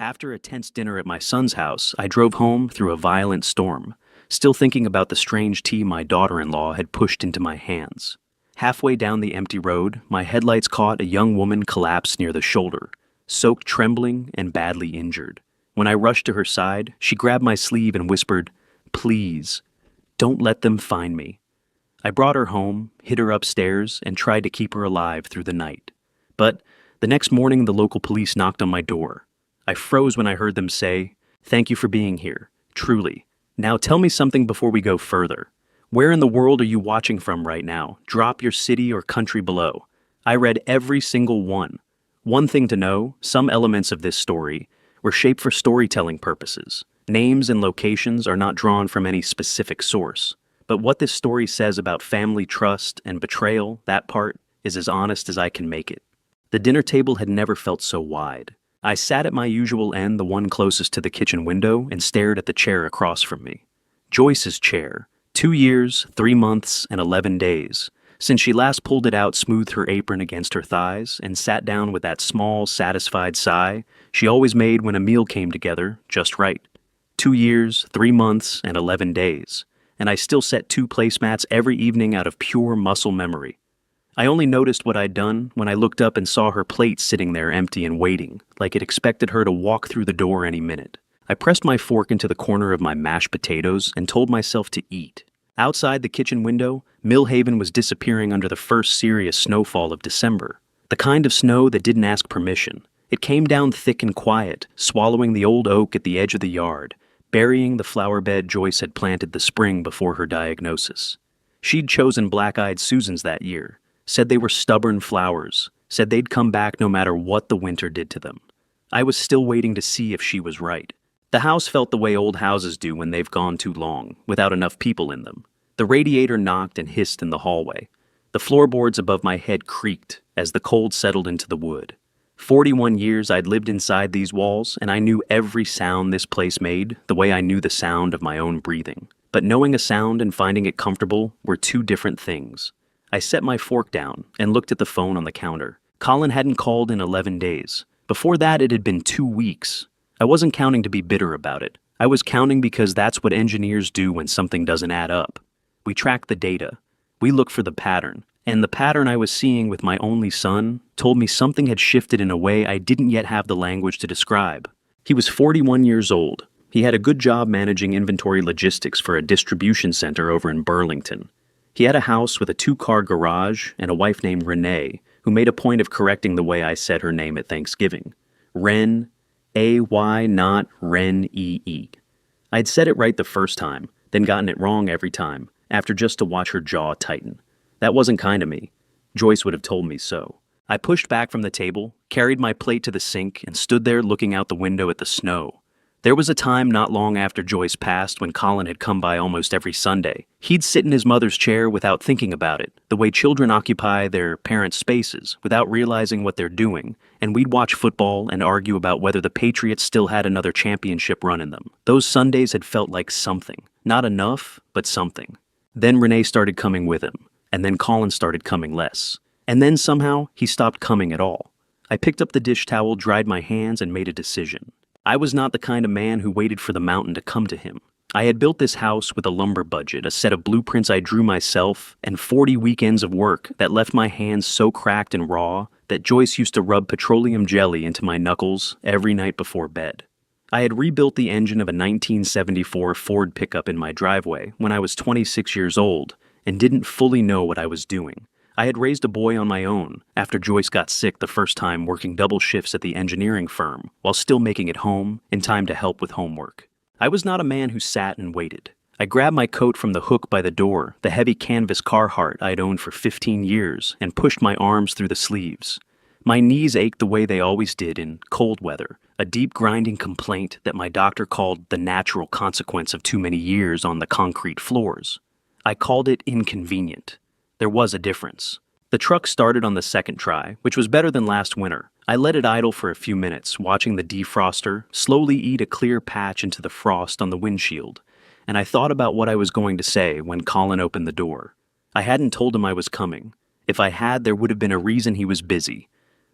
After a tense dinner at my son's house, I drove home through a violent storm, still thinking about the strange tea my daughter-in-law had pushed into my hands. Halfway down the empty road, my headlights caught a young woman collapse near the shoulder, soaked, trembling, and badly injured. When I rushed to her side, she grabbed my sleeve and whispered, "Please, don't let them find me." I brought her home, hid her upstairs, and tried to keep her alive through the night. But the next morning, the local police knocked on my door. I froze when I heard them say, "Thank you for being here, truly. Now tell me something before we go further. Where in the world are you watching from right now? Drop your city or country below." I read every single one. One thing to know, some elements of this story were shaped for storytelling purposes. Names and locations are not drawn from any specific source. But what this story says about family trust and betrayal, that part, is as honest as I can make it. The dinner table had never felt so wide. I sat at my usual end, the one closest to the kitchen window, and stared at the chair across from me. Joyce's chair. 2 years, 3 months, and 11 days. Since she last pulled it out, smoothed her apron against her thighs, and sat down with that small, satisfied sigh she always made when a meal came together just right. 2 years, 3 months, and 11 days. And I still set 2 placemats every evening out of pure muscle memory. I only noticed what I'd done when I looked up and saw her plate sitting there empty and waiting, like it expected her to walk through the door any minute. I pressed my fork into the corner of my mashed potatoes and told myself to eat. Outside the kitchen window, Millhaven was disappearing under the first serious snowfall of December. The kind of snow that didn't ask permission. It came down thick and quiet, swallowing the old oak at the edge of the yard, burying the flower bed Joyce had planted the spring before her diagnosis. She'd chosen black-eyed Susans that year, said they were stubborn flowers, said they'd come back no matter what the winter did to them. I was still waiting to see if she was right. The house felt the way old houses do when they've gone too long, without enough people in them. The radiator knocked and hissed in the hallway. The floorboards above my head creaked as the cold settled into the wood. 41 years I'd lived inside these walls, and I knew every sound this place made the way I knew the sound of my own breathing. But knowing a sound and finding it comfortable were two different things. I set my fork down and looked at the phone on the counter. Colin hadn't called in 11 days. Before that, it had been 2 weeks. I wasn't counting to be bitter about it. I was counting because that's what engineers do when something doesn't add up. We track the data. We look for the pattern. And the pattern I was seeing with my only son told me something had shifted in a way I didn't yet have the language to describe. He was 41 years old. He had a good job managing inventory logistics for a distribution center over in Burlington. He had a house with a 2-car garage and a wife named Renee, who made a point of correcting the way I said her name at Thanksgiving. Ren, A-Y, not Ren-E-E. I'd said it right the first time, then gotten it wrong every time, after just to watch her jaw tighten. That wasn't kind of me. Joyce would have told me so. I pushed back from the table, carried my plate to the sink, and stood there looking out the window at the snow. There was a time not long after Joyce passed when Colin had come by almost every Sunday. He'd sit in his mother's chair without thinking about it, the way children occupy their parents' spaces without realizing what they're doing, and we'd watch football and argue about whether the Patriots still had another championship run in them. Those Sundays had felt like something. Not enough, but something. Then Renee started coming with him. And then Colin started coming less. And then somehow, he stopped coming at all. I picked up the dish towel, dried my hands, and made a decision. I was not the kind of man who waited for the mountain to come to him. I had built this house with a lumber budget, a set of blueprints I drew myself, and 40 weekends of work that left my hands so cracked and raw that Joyce used to rub petroleum jelly into my knuckles every night before bed. I had rebuilt the engine of a 1974 Ford pickup in my driveway when I was 26 years old, and didn't fully know what I was doing. I had raised a boy on my own after Joyce got sick the first time, working double shifts at the engineering firm while still making it home in time to help with homework. I was not a man who sat and waited. I grabbed my coat from the hook by the door, the heavy canvas Carhartt I'd owned for 15 years, and pushed my arms through the sleeves. My knees ached the way they always did in cold weather, a deep grinding complaint that my doctor called the natural consequence of too many years on the concrete floors. I called it inconvenient. There was a difference. The truck started on the second try, which was better than last winter. I let it idle for a few minutes, watching the defroster slowly eat a clear patch into the frost on the windshield, and I thought about what I was going to say when Colin opened the door. I hadn't told him I was coming. If I had, there would have been a reason he was busy.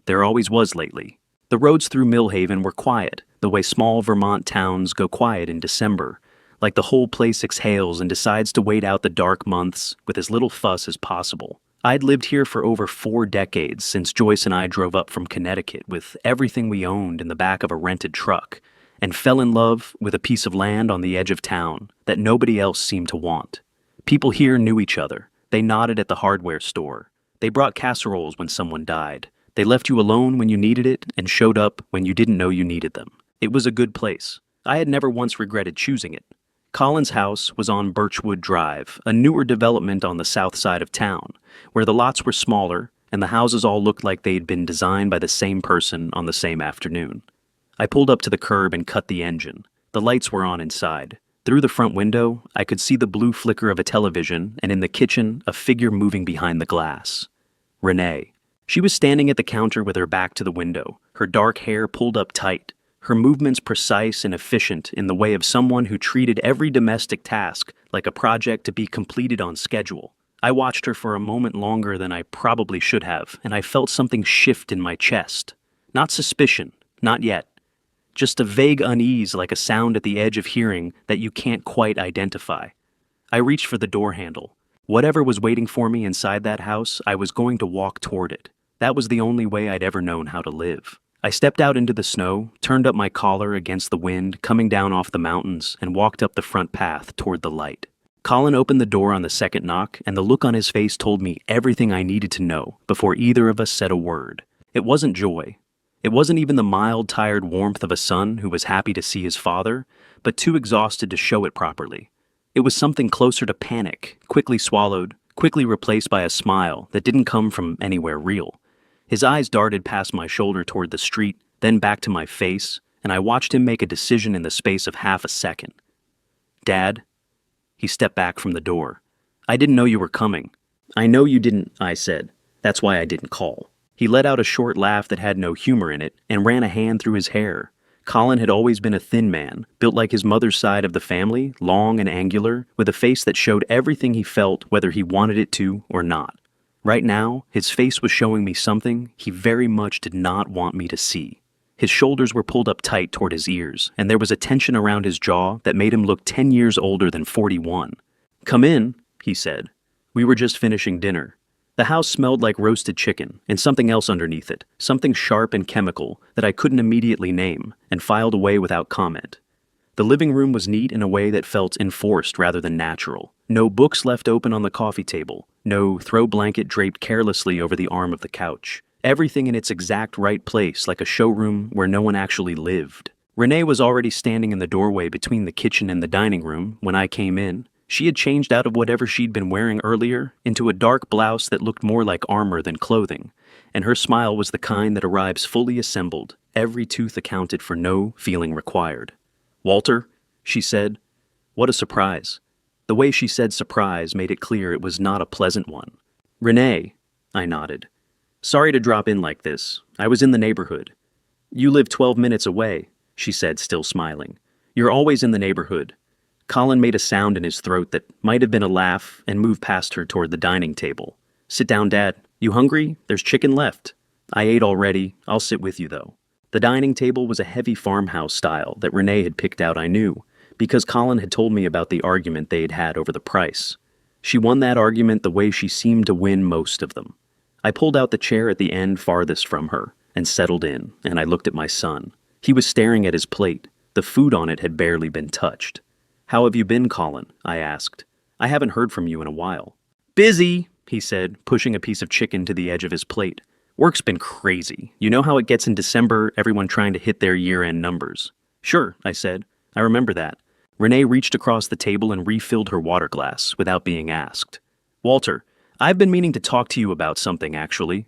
There always was lately. The roads through Millhaven were quiet. the way small Vermont towns go quiet in December, like the whole place exhales and decides to wait out the dark months with as little fuss as possible. I'd lived here for over 4 decades since Joyce and I drove up from Connecticut with everything we owned in the back of a rented truck, and fell in love with a piece of land on the edge of town that nobody else seemed to want. People here knew each other. They nodded at the hardware store. They brought casseroles when someone died. They left you alone when you needed it and showed up when you didn't know you needed them. It was a good place. I had never once regretted choosing it. Colin's house was on Birchwood Drive, a newer development on the south side of town, where the lots were smaller and the houses all looked like they'd been designed by the same person on the same afternoon. I pulled up to the curb and cut the engine. The lights were on inside. Through the front window, I could see the blue flicker of a television, and in the kitchen, a figure moving behind the glass. Renee. She was standing at the counter with her back to the window, her dark hair pulled up tight, her movements precise and efficient in the way of someone who treated every domestic task like a project to be completed on schedule. I watched her for a moment longer than I probably should have, and I felt something shift in my chest. Not suspicion, not yet. Just a vague unease like a sound at the edge of hearing that you can't quite identify. I reached for the door handle. Whatever was waiting for me inside that house, I was going to walk toward it. That was the only way I'd ever known how to live. I stepped out into the snow, turned up my collar against the wind coming down off the mountains, and walked up the front path toward the light. Colin opened the door on the second knock, and the look on his face told me everything I needed to know before either of us said a word. It wasn't joy. It wasn't even the mild, tired warmth of a son who was happy to see his father, but too exhausted to show it properly. It was something closer to panic, quickly swallowed, quickly replaced by a smile that didn't come from anywhere real. His eyes darted past my shoulder toward the street, then back to my face, and I watched him make a decision in the space of half a second. "Dad?" He stepped back from the door. "I didn't know you were coming." "I know you didn't," I said. "That's why I didn't call." He let out a short laugh that had no humor in it and ran a hand through his hair. Colin had always been a thin man, built like his mother's side of the family, long and angular, with a face that showed everything he felt whether he wanted it to or not. Right now, his face was showing me something he very much did not want me to see. His shoulders were pulled up tight toward his ears, and there was a tension around his jaw that made him look 10 years older than 41. "Come in," he said. We were just finishing dinner. The house smelled like roasted chicken, and something else underneath it, something sharp and chemical that I couldn't immediately name, and filed away without comment. The living room was neat in a way that felt enforced rather than natural. No books left open on the coffee table, no throw blanket draped carelessly over the arm of the couch. Everything in its exact right place, like a showroom where no one actually lived. Renee was already standing in the doorway between the kitchen and the dining room when I came in. She had changed out of whatever she'd been wearing earlier into a dark blouse that looked more like armor than clothing, and her smile was the kind that arrives fully assembled, every tooth accounted for, no feeling required. "Walter," she said. What a surprise. The way she said surprise made it clear it was not a pleasant one. "Renee," I nodded. "Sorry to drop in like this. I was in the neighborhood." "You live 12 minutes away," she said, still smiling. "You're always in the neighborhood." Colin made a sound in his throat that might have been a laugh and moved past her toward the dining table. "Sit down, Dad. You hungry? There's chicken left." "I ate already. I'll sit with you, though." The dining table was a heavy farmhouse style that Renee had picked out, I knew, because Colin had told me about the argument they'd had over the price. She won that argument the way she seemed to win most of them. I pulled out the chair at the end farthest from her and settled in, and I looked at my son. He was staring at his plate. The food on it had barely been touched. "How have you been, Colin?" I asked. "I haven't heard from you in a while." "Busy," he said, pushing a piece of chicken to the edge of his plate. "Work's been crazy. You know how it gets in December, everyone trying to hit their year-end numbers." "Sure," I said. "I remember that." Renee reached across the table and refilled her water glass without being asked. "Walter, I've been meaning to talk to you about something, actually."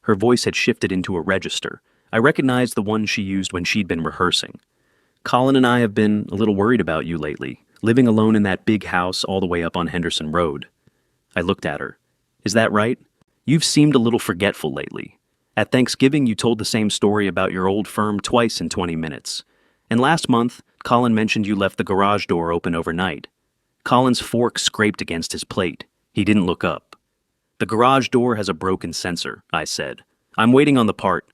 Her voice had shifted into a register. I recognized the one she used when she'd been rehearsing. "Colin and I have been a little worried about you lately, living alone in that big house all the way up on Henderson Road." I looked at her. "Is that right? You've seemed a little forgetful lately. At Thanksgiving, you told the same story about your old firm twice in 20 minutes. And last month, Colin mentioned you left the garage door open overnight." Colin's fork scraped against his plate. He didn't look up. "The garage door has a broken sensor," I said. "I'm waiting on the part.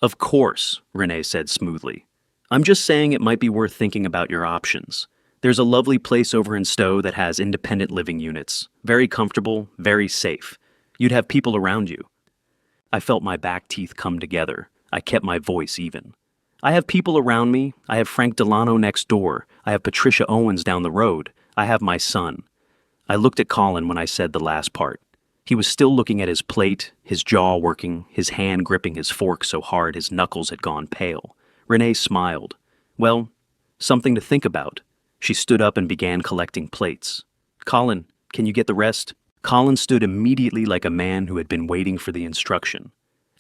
Of course, Renee said smoothly. I'm just saying it might be worth thinking about your options. There's a lovely place over in Stowe that has independent living units. Very comfortable, very safe. You'd have people around you. I felt my back teeth come together. I kept my voice even. I have people around me. I have Frank Delano next door. I have Patricia Owens down the road. I have my son. I looked at Colin when I said the last part. He was still looking at his plate, his jaw working, his hand gripping his fork so hard his knuckles had gone pale. Renee smiled. Well, something to think about. She stood up and began collecting plates. Colin, can you get the rest? Colin stood immediately like a man who had been waiting for the instruction.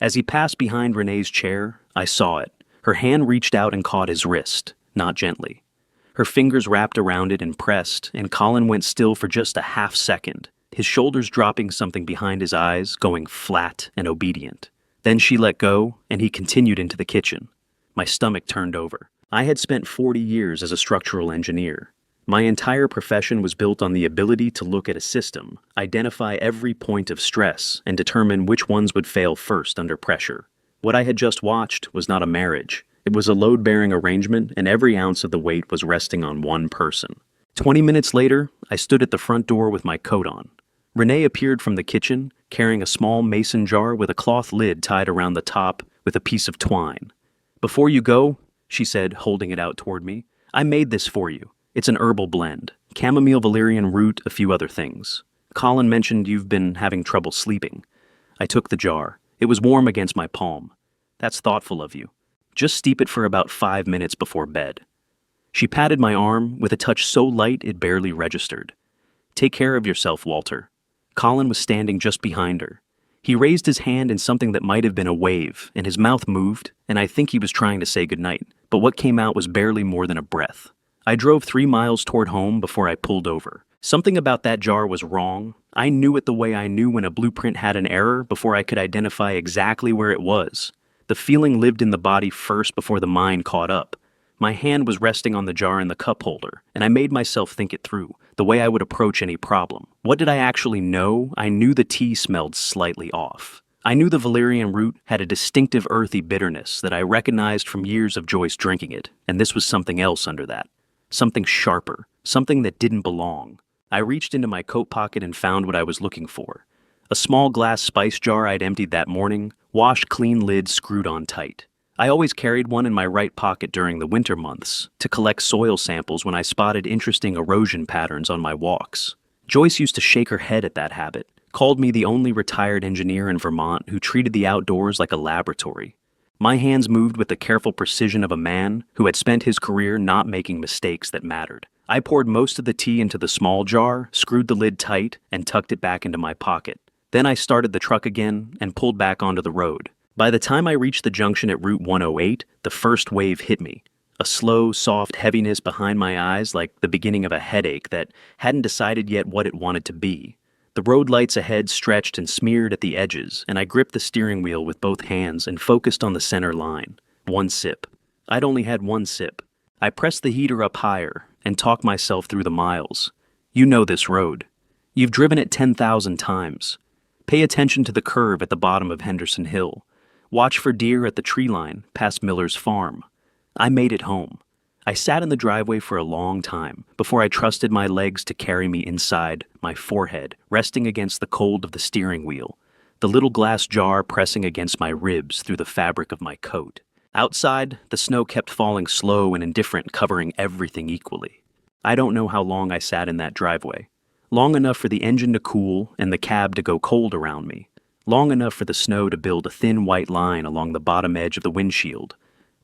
As he passed behind Renee's chair, I saw it. Her hand reached out and caught his wrist, not gently. Her fingers wrapped around it and pressed, and Colin went still for just a half second, his shoulders dropping something behind his eyes, going flat and obedient. Then she let go, and he continued into the kitchen. My stomach turned over. I had spent 40 years as a structural engineer. My entire profession was built on the ability to look at a system, identify every point of stress, and determine which ones would fail first under pressure. What I had just watched was not a marriage. It was a load-bearing arrangement, and every ounce of the weight was resting on one person. 20 minutes later, I stood at the front door with my coat on. Renee appeared from the kitchen, carrying a small mason jar with a cloth lid tied around the top with a piece of twine. Before you go, she said, holding it out toward me, I made this for you. It's an herbal blend. Chamomile, valerian root, a few other things. Colin mentioned you've been having trouble sleeping. I took the jar. It was warm against my palm. That's thoughtful of you. Just steep it for about 5 minutes before bed. She patted my arm with a touch so light it barely registered. Take care of yourself, Walter. Colin was standing just behind her. He raised his hand in something that might have been a wave, and his mouth moved, and I think he was trying to say goodnight, but what came out was barely more than a breath. I drove 3 miles toward home before I pulled over. Something about that jar was wrong. I knew it the way I knew when a blueprint had an error before I could identify exactly where it was. The feeling lived in the body first before the mind caught up. My hand was resting on the jar in the cup holder, and I made myself think it through, the way I would approach any problem. What did I actually know? I knew the tea smelled slightly off. I knew the valerian root had a distinctive earthy bitterness that I recognized from years of Joyce drinking it, and this was something else under that. Something sharper, something that didn't belong. I reached into my coat pocket and found what I was looking for. A small glass spice jar I'd emptied that morning, washed clean lid screwed on tight. I always carried one in my right pocket during the winter months to collect soil samples when I spotted interesting erosion patterns on my walks. Joyce used to shake her head at that habit, called me the only retired engineer in Vermont who treated the outdoors like a laboratory. My hands moved with the careful precision of a man who had spent his career not making mistakes that mattered. I poured most of the tea into the small jar, screwed the lid tight, and tucked it back into my pocket. Then I started the truck again and pulled back onto the road. By the time I reached the junction at Route 108, the first wave hit me. A slow, soft heaviness behind my eyes like the beginning of a headache that hadn't decided yet what it wanted to be. The road lights ahead stretched and smeared at the edges, and I gripped the steering wheel with both hands and focused on the center line. One sip. I'd only had one sip. I pressed the heater up higher and talked myself through the miles. You know this road. You've driven it 10,000 times. Pay attention to the curve at the bottom of Henderson Hill. Watch for deer at the tree line past Miller's farm. I made it home. I sat in the driveway for a long time before I trusted my legs to carry me inside, my forehead resting against the cold of the steering wheel, the little glass jar pressing against my ribs through the fabric of my coat. Outside, the snow kept falling slow and indifferent, covering everything equally. I don't know how long I sat in that driveway. Long enough for the engine to cool and the cab to go cold around me. Long enough for the snow to build a thin white line along the bottom edge of the windshield.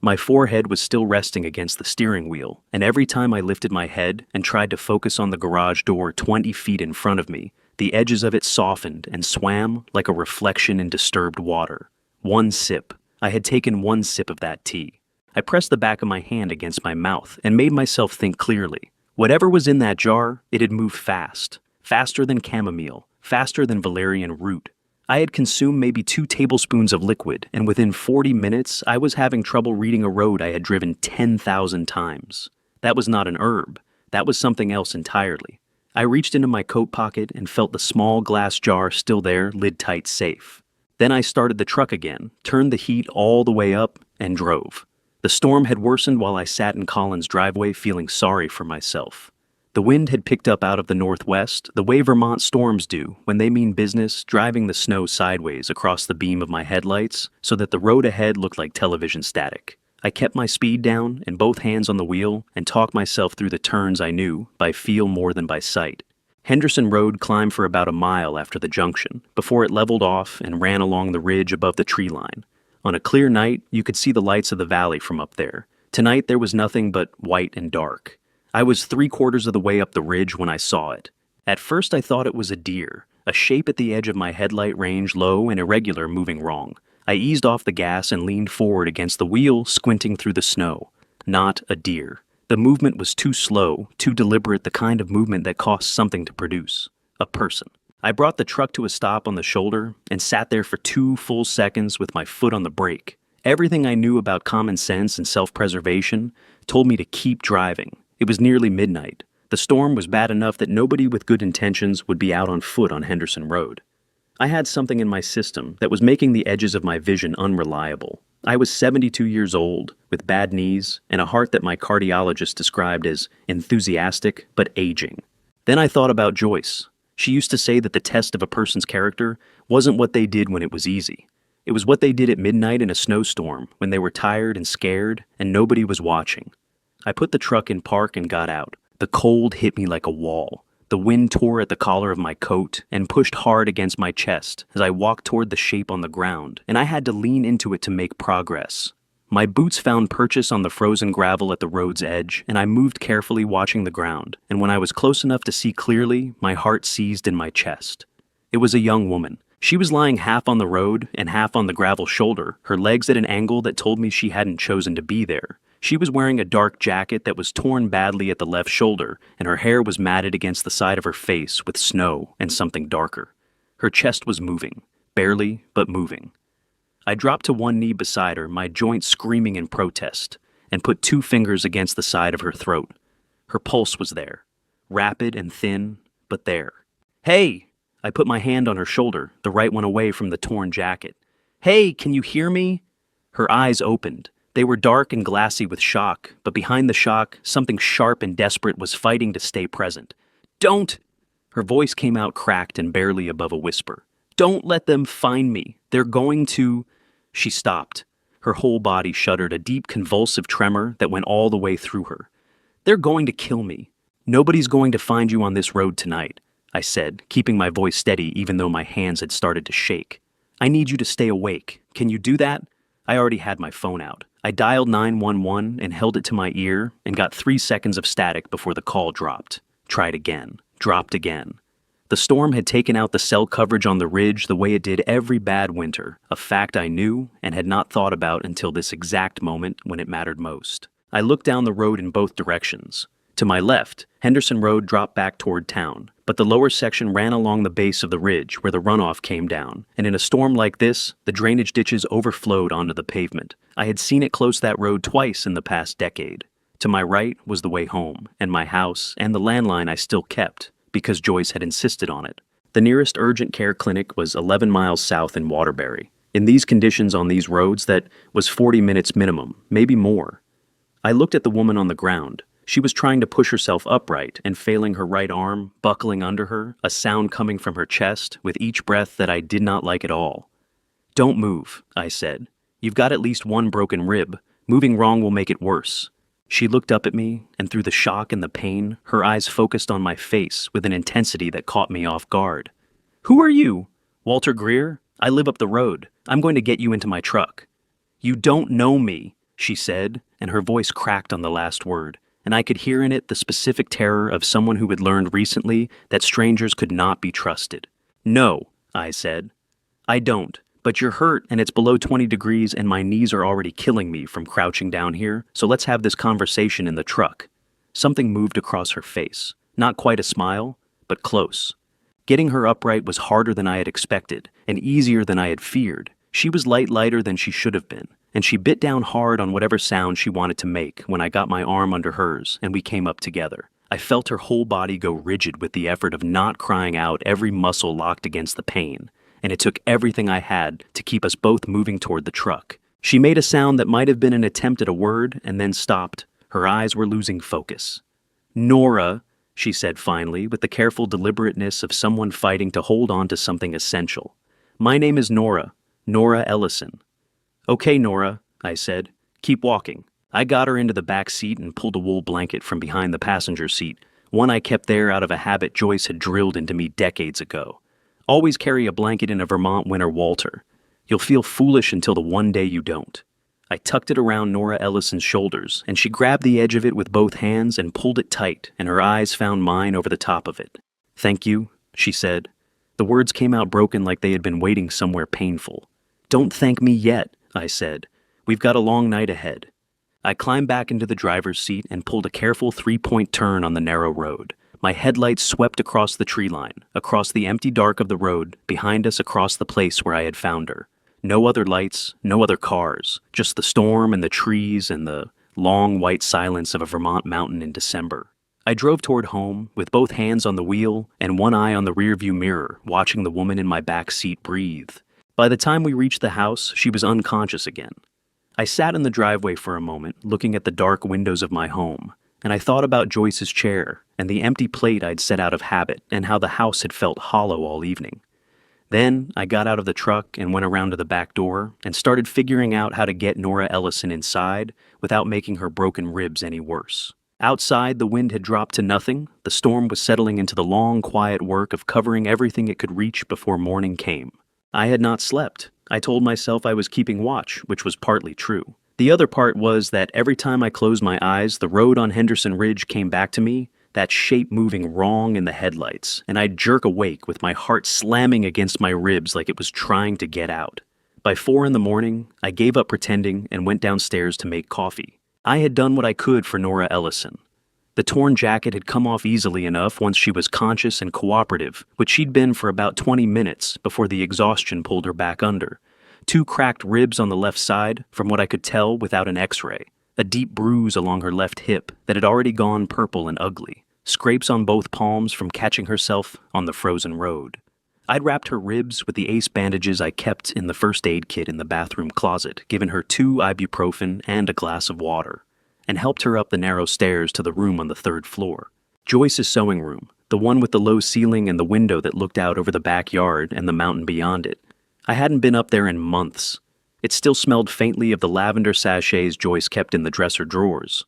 My forehead was still resting against the steering wheel, and every time I lifted my head and tried to focus on the garage door 20 feet in front of me, the edges of it softened and swam like a reflection in disturbed water. One sip. I had taken one sip of that tea. I pressed the back of my hand against my mouth and made myself think clearly. Whatever was in that jar, it had moved fast. Faster than chamomile, faster than valerian root. I had consumed maybe 2 tablespoons of liquid, and within 40 minutes, I was having trouble reading a road I had driven 10,000 times. That was not an herb. That was something else entirely. I reached into my coat pocket and felt the small glass jar still there, lid tight safe. Then I started the truck again, turned the heat all the way up, and drove. The storm had worsened while I sat in Colin's driveway feeling sorry for myself. The wind had picked up out of the northwest, the way Vermont storms do when they mean business, driving the snow sideways across the beam of my headlights so that the road ahead looked like television static. I kept my speed down and both hands on the wheel and talked myself through the turns I knew by feel more than by sight. Henderson Road climbed for about a mile after the junction, before it leveled off and ran along the ridge above the tree line. On a clear night, you could see the lights of the valley from up there. Tonight there was nothing but white and dark. I was 3/4 of the way up the ridge when I saw it. At first I thought it was a deer, a shape at the edge of my headlight range, low and irregular, moving wrong. I eased off the gas and leaned forward against the wheel, squinting through the snow. Not a deer. The movement was too slow, too deliberate, the kind of movement that costs something to produce. A person. I brought the truck to a stop on the shoulder and sat there for 2 full seconds with my foot on the brake. Everything I knew about common sense and self-preservation told me to keep driving. It was nearly midnight. The storm was bad enough that nobody with good intentions would be out on foot on Henderson Road. I had something in my system that was making the edges of my vision unreliable. I was 72 years old, with bad knees, and a heart that my cardiologist described as enthusiastic but aging. Then I thought about Joyce. She used to say that the test of a person's character wasn't what they did when it was easy. It was what they did at midnight in a snowstorm, when they were tired and scared, and nobody was watching. I put the truck in park and got out. The cold hit me like a wall. The wind tore at the collar of my coat and pushed hard against my chest as I walked toward the shape on the ground, and I had to lean into it to make progress. My boots found purchase on the frozen gravel at the road's edge, and I moved carefully, watching the ground, and when I was close enough to see clearly, my heart seized in my chest. It was a young woman. She was lying half on the road and half on the gravel shoulder, her legs at an angle that told me she hadn't chosen to be there. She was wearing a dark jacket that was torn badly at the left shoulder, and her hair was matted against the side of her face with snow and something darker. Her chest was moving, barely, but moving. I dropped to one knee beside her, my joints screaming in protest, and put 2 fingers against the side of her throat. Her pulse was there, rapid and thin, but there. "Hey!" I put my hand on her shoulder, the right one away from the torn jacket. "Hey, can you hear me?" Her eyes opened. They were dark and glassy with shock, but behind the shock, something sharp and desperate was fighting to stay present. "Don't!" Her voice came out cracked and barely above a whisper. "Don't let them find me. They're going to—" She stopped. Her whole body shuddered, a deep convulsive tremor that went all the way through her. "They're going to kill me. Nobody's going to find you on this road tonight," I said, keeping my voice steady even though my hands had started to shake. "I need you to stay awake. Can you do that?" I already had my phone out. I dialed 911 and held it to my ear and got 3 seconds of static before the call dropped. Tried again. Dropped again. The storm had taken out the cell coverage on the ridge the way it did every bad winter, a fact I knew and had not thought about until this exact moment when it mattered most. I looked down the road in both directions. To my left, Henderson Road dropped back toward town, but the lower section ran along the base of the ridge where the runoff came down, and in a storm like this, the drainage ditches overflowed onto the pavement. I had seen it close that road twice in the past decade. To my right was the way home, and my house, and the landline I still kept, because Joyce had insisted on it. The nearest urgent care clinic was 11 miles south in Waterbury. In these conditions on these roads, that was 40 minutes minimum, maybe more. I looked at the woman on the ground. She was trying to push herself upright and failing her right arm, buckling under her, a sound coming from her chest with each breath that I did not like at all. "Don't move," I said. "You've got at least 1 broken rib. Moving wrong will make it worse." She looked up at me, and through the shock and the pain, her eyes focused on my face with an intensity that caught me off guard. "Who are you?" "Walter Greer. I live up the road. I'm going to get you into my truck." "You don't know me," she said, and her voice cracked on the last word, and I could hear in it the specific terror of someone who had learned recently that strangers could not be trusted. "No," I said. "I don't. But you're hurt, and it's below 20 degrees, and my knees are already killing me from crouching down here, so let's have this conversation in the truck." Something moved across her face. Not quite a smile, but close. Getting her upright was harder than I had expected, and easier than I had feared. She was lighter than she should have been, and she bit down hard on whatever sound she wanted to make when I got my arm under hers and we came up together. I felt her whole body go rigid with the effort of not crying out, every muscle locked against the pain. and it took everything I had to keep us both moving toward the truck. She made a sound that might have been an attempt at a word and then stopped. Her eyes were losing focus. "Nora," she said finally, with the careful deliberateness of someone fighting to hold on to something essential. "My name is Nora. Nora Ellison." "Okay, Nora," I said. "Keep walking." I got her into the back seat and pulled a wool blanket from behind the passenger seat, one I kept there out of a habit Joyce had drilled into me decades ago. Always carry a blanket in a Vermont winter, Walter. You'll feel foolish until the one day you don't. I tucked it around Nora Ellison's shoulders, and she grabbed the edge of it with both hands and pulled it tight, and her eyes found mine over the top of it. "Thank you," she said. The words came out broken like they had been waiting somewhere painful. "Don't thank me yet," I said. "We've got a long night ahead." I climbed back into the driver's seat and pulled a careful three-point turn on the narrow road. My headlights swept across the tree line, across the empty dark of the road, behind us across the place where I had found her. No other lights, no other cars, just the storm and the trees and the long white silence of a Vermont mountain in December. I drove toward home, with both hands on the wheel and one eye on the rearview mirror, watching the woman in my back seat breathe. By the time we reached the house, she was unconscious again. I sat in the driveway for a moment, looking at the dark windows of my home, and I thought about Joyce's chair and the empty plate I'd set out of habit and how the house had felt hollow all evening. Then I got out of the truck and went around to the back door and started figuring out how to get Nora Ellison inside without making her broken ribs any worse. Outside, the wind had dropped to nothing. The storm was settling into the long, quiet work of covering everything it could reach before morning came. I had not slept. I told myself I was keeping watch, which was partly true. The other part was that every time I closed my eyes, the road on Henderson Ridge came back to me, that shape moving wrong in the headlights, and I'd jerk awake with my heart slamming against my ribs like it was trying to get out. By 4 a.m, I gave up pretending and went downstairs to make coffee. I had done what I could for Nora Ellison. The torn jacket had come off easily enough once she was conscious and cooperative, which she'd been for about 20 minutes before the exhaustion pulled her back under. 2 cracked ribs on the left side, from what I could tell without an x-ray. A deep bruise along her left hip that had already gone purple and ugly. Scrapes on both palms from catching herself on the frozen road. I'd wrapped her ribs with the ace bandages I kept in the first aid kit in the bathroom closet, given her 2 ibuprofen and a glass of water, and helped her up the narrow stairs to the room on the 3rd floor. Joyce's sewing room, the one with the low ceiling and the window that looked out over the backyard and the mountain beyond it. I hadn't been up there in months. It still smelled faintly of the lavender sachets Joyce kept in the dresser drawers.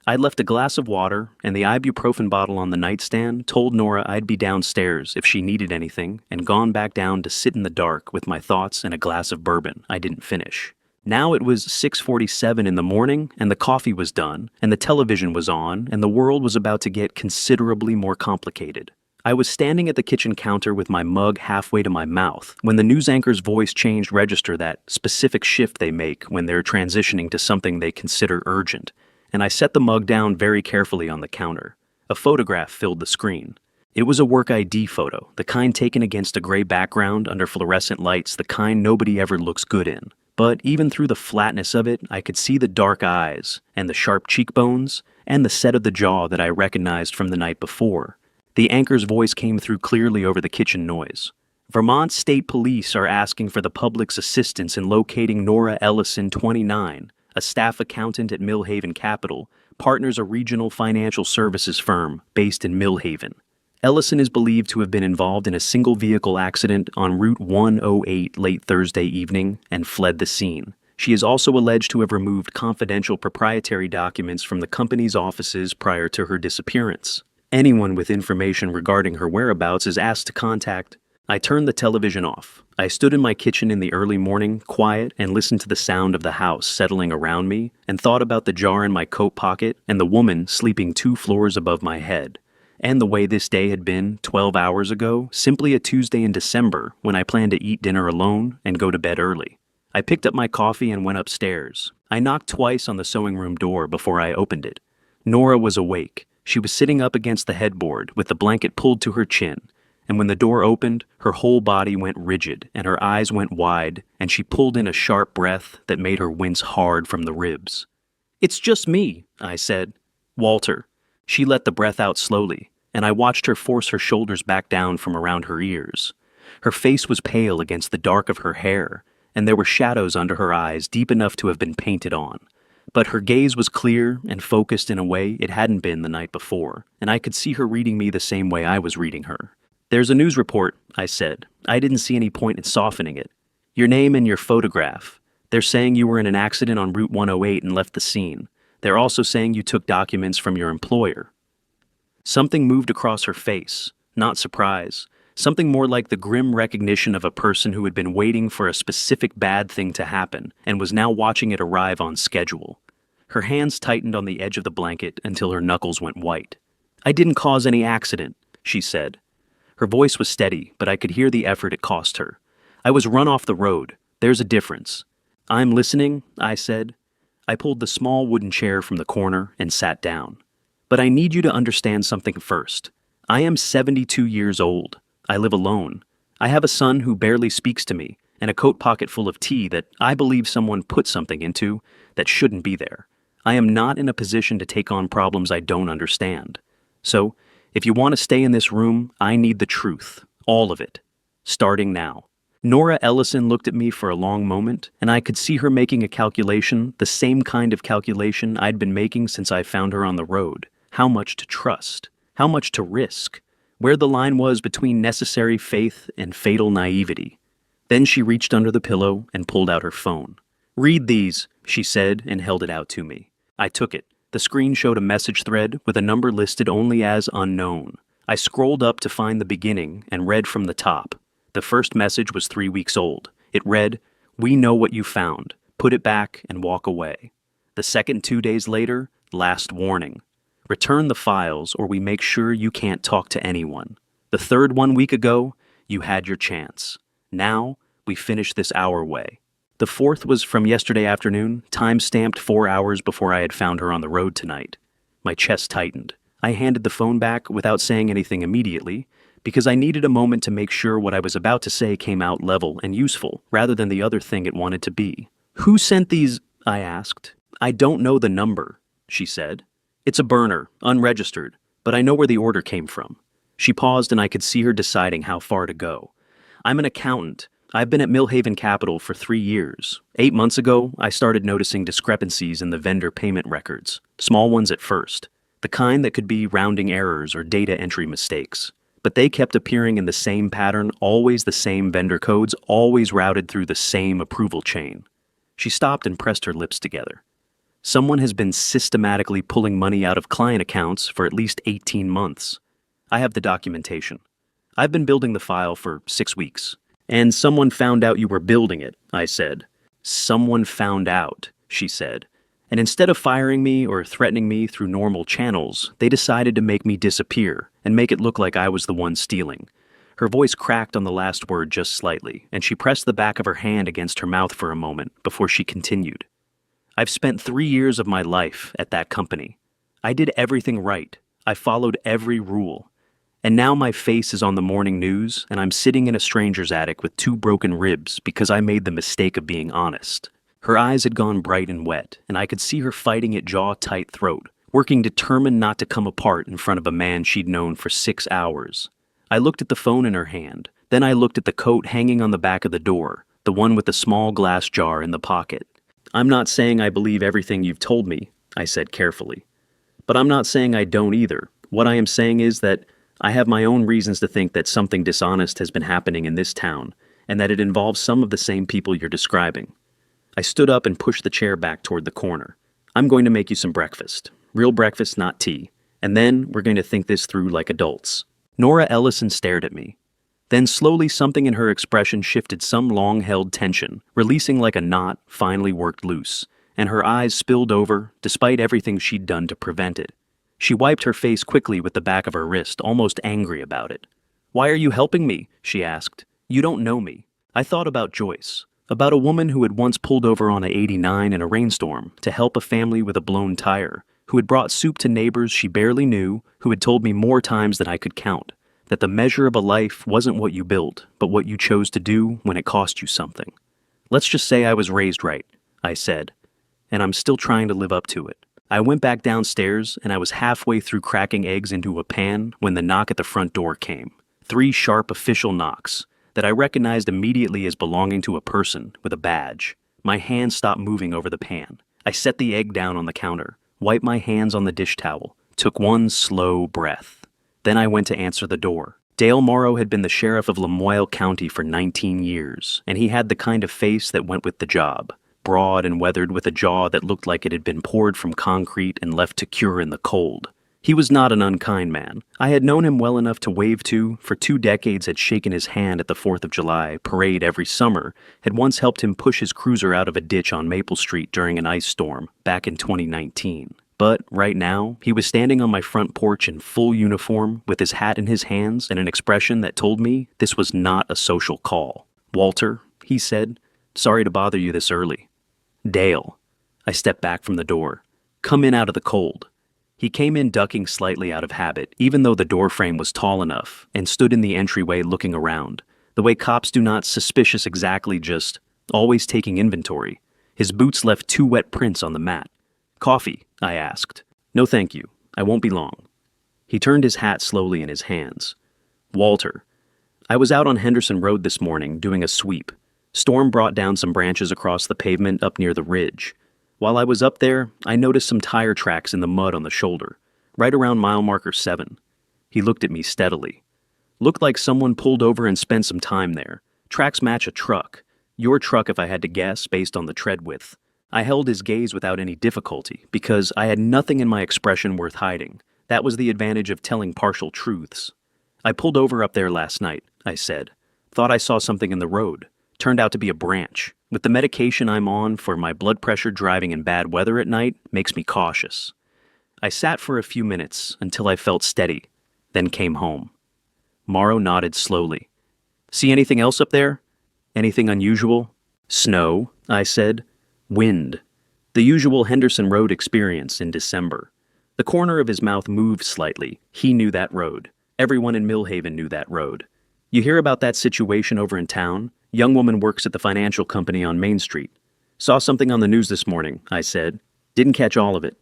I'd left a glass of water, and the ibuprofen bottle on the nightstand told Nora I'd be downstairs if she needed anything, and gone back down to sit in the dark with my thoughts and a glass of bourbon I didn't finish. Now it was 6:47 in the morning, and the coffee was done, and the television was on, and the world was about to get considerably more complicated. I was standing at the kitchen counter with my mug halfway to my mouth when the news anchor's voice changed register, that specific shift they make when they're transitioning to something they consider urgent, and I set the mug down very carefully on the counter. A photograph filled the screen. It was a work ID photo, the kind taken against a gray background under fluorescent lights, the kind nobody ever looks good in. But even through the flatness of it, I could see the dark eyes, and the sharp cheekbones, and the set of the jaw that I recognized from the night before. The anchor's voice came through clearly over the kitchen noise. Vermont State Police are asking for the public's assistance in locating Nora Ellison, 29, a staff accountant at Millhaven Capital, partners a regional financial services firm based in Millhaven. Ellison is believed to have been involved in a single-vehicle accident on Route 108 late Thursday evening and fled the scene. She is also alleged to have removed confidential proprietary documents from the company's offices prior to her disappearance. Anyone with information regarding her whereabouts is asked to contact. I turned the television off. I stood in my kitchen in the early morning, quiet, and listened to the sound of the house settling around me, and thought about the jar in my coat pocket and the woman sleeping 2 floors above my head. And the way this day had been 12 hours ago, simply a Tuesday in December when I planned to eat dinner alone and go to bed early. I picked up my coffee and went upstairs. I knocked twice on the sewing room door before I opened it. Nora was awake. She was sitting up against the headboard with the blanket pulled to her chin, and when the door opened, her whole body went rigid and her eyes went wide, and she pulled in a sharp breath that made her wince hard from the ribs. "It's just me," I said. "Walter." She let the breath out slowly, and I watched her force her shoulders back down from around her ears. Her face was pale against the dark of her hair, and there were shadows under her eyes deep enough to have been painted on. But her gaze was clear and focused in a way it hadn't been the night before, and I could see her reading me the same way I was reading her. "There's a news report," I said. I didn't see any point in softening it. "Your name and your photograph. They're saying you were in an accident on Route 108 and left the scene. They're also saying you took documents from your employer." Something moved across her face, not surprise, something more like the grim recognition of a person who had been waiting for a specific bad thing to happen and was now watching it arrive on schedule. Her hands tightened on the edge of the blanket until her knuckles went white. "I didn't cause any accident," she said. Her voice was steady, but I could hear the effort it cost her. "I was run off the road. There's a difference." "I'm listening," I said. I pulled the small wooden chair from the corner and sat down. "But I need you to understand something first. I am 72 years old. I live alone. I have a son who barely speaks to me, and a coat pocket full of tea that I believe someone put something into that shouldn't be there. I am not in a position to take on problems I don't understand. So, if you want to stay in this room, I need the truth. All of it. Starting now." Nora Ellison looked at me for a long moment, and I could see her making a calculation, the same kind of calculation I'd been making since I found her on the road. How much to trust? How much to risk? Where the line was between necessary faith and fatal naivety. Then she reached under the pillow and pulled out her phone. "Read these," she said, and held it out to me. I took it. The screen showed a message thread with a number listed only as unknown. I scrolled up to find the beginning and read from the top. The first message was 3 weeks old. It read, "We know what you found. Put it back and walk away." The second 2 days later, "Last warning. Return the files or we make sure you can't talk to anyone." The third 1 week ago, "You had your chance. Now, we finish this our way." The fourth was from yesterday afternoon, time-stamped 4 hours before I had found her on the road tonight. My chest tightened. I handed the phone back without saying anything immediately, because I needed a moment to make sure what I was about to say came out level and useful, rather than the other thing it wanted to be. "Who sent these?" I asked. "I don't know the number," she said. "It's a burner, unregistered, but I know where the order came from." She paused and I could see her deciding how far to go. "I'm an accountant. I've been at Millhaven Capital for 3 years. 8 months ago, I started noticing discrepancies in the vendor payment records, small ones at first, the kind that could be rounding errors or data entry mistakes. But they kept appearing in the same pattern, always the same vendor codes, always routed through the same approval chain." She stopped and pressed her lips together. "Someone has been systematically pulling money out of client accounts for at least 18 months. I have the documentation. I've been building the file for 6 weeks. And someone found out you were building it," I said. "Someone found out," she said. "And instead of firing me or threatening me through normal channels, they decided to make me disappear and make it look like I was the one stealing." Her voice cracked on the last word just slightly, and she pressed the back of her hand against her mouth for a moment before she continued. "I've spent 3 years of my life at that company. I did everything right. I followed every rule. And now my face is on the morning news, and I'm sitting in a stranger's attic with 2 broken ribs because I made the mistake of being honest." Her eyes had gone bright and wet, and I could see her fighting at jaw-tight throat, working determined not to come apart in front of a man she'd known for 6 hours. I looked at the phone in her hand, then I looked at the coat hanging on the back of the door, the one with the small glass jar in the pocket. "I'm not saying I believe everything you've told me," I said carefully. "But I'm not saying I don't either. What I am saying is that I have my own reasons to think that something dishonest has been happening in this town, and that it involves some of the same people you're describing." I stood up and pushed the chair back toward the corner. "I'm going to make you some breakfast. Real breakfast, not tea. And then we're going to think this through like adults." Nora Ellison stared at me. Then slowly something in her expression shifted some long-held tension, releasing like a knot finally worked loose, and her eyes spilled over, despite everything she'd done to prevent it. She wiped her face quickly with the back of her wrist, almost angry about it. "Why are you helping me?" she asked. "You don't know me." I thought about Joyce. About a woman who had once pulled over on a 89 in a rainstorm to help a family with a blown tire, who had brought soup to neighbors she barely knew, who had told me more times than I could count, that the measure of a life wasn't what you built, but what you chose to do when it cost you something. "Let's just say I was raised right," I said, "and I'm still trying to live up to it." I went back downstairs, and I was halfway through cracking eggs into a pan when the knock at the front door came. 3 sharp official knocks. that I recognized immediately as belonging to a person with a badge. My hand stopped moving over the pan. I set the egg down on the counter, wiped my hands on the dish towel, took one slow breath. Then I went to answer the door. Dale Morrow had been the sheriff of Lamoille County for 19 years, and he had the kind of face that went with the job. Broad and weathered with a jaw that looked like it had been poured from concrete and left to cure in the cold. He was not an unkind man. I had known him well enough to wave to, for 2 decades had shaken his hand at the 4th of July parade every summer, had once helped him push his cruiser out of a ditch on Maple Street during an ice storm back in 2019. But right now, he was standing on my front porch in full uniform with his hat in his hands and an expression that told me this was not a social call. "Walter," he said, "sorry to bother you this early." "Dale." I stepped back from the door. "Come in out of the cold." He came in ducking slightly out of habit, even though the doorframe was tall enough, and stood in the entryway looking around, the way cops do not suspicious exactly, just always taking inventory. His boots left 2 wet prints on the mat. "Coffee?" I asked. "No thank you. I won't be long." He turned his hat slowly in his hands. "Walter, I was out on Henderson Road this morning doing a sweep. Storm brought down some branches across the pavement up near the ridge. While I was up there, I noticed some tire tracks in the mud on the shoulder, right around mile marker 7. He looked at me steadily. "Looked like someone pulled over and spent some time there. Tracks match a truck. Your truck if I had to guess, based on the tread width." I held his gaze without any difficulty, because I had nothing in my expression worth hiding. That was the advantage of telling partial truths. "I pulled over up there last night," I said. "Thought I saw something in the road. Turned out to be a branch. With the medication I'm on for my blood pressure, driving in bad weather at night makes me cautious." I sat for a few minutes until I felt steady, then came home. Morrow nodded slowly. "See anything else up there? Anything unusual?" "Snow," I said. "Wind." The usual Henderson Road experience in December. The corner of his mouth moved slightly. He knew that road. Everyone in Millhaven knew that road. "You hear about that situation over in town? Young woman works at the financial company on Main Street." "Saw something on the news this morning," I said. "Didn't catch all of it."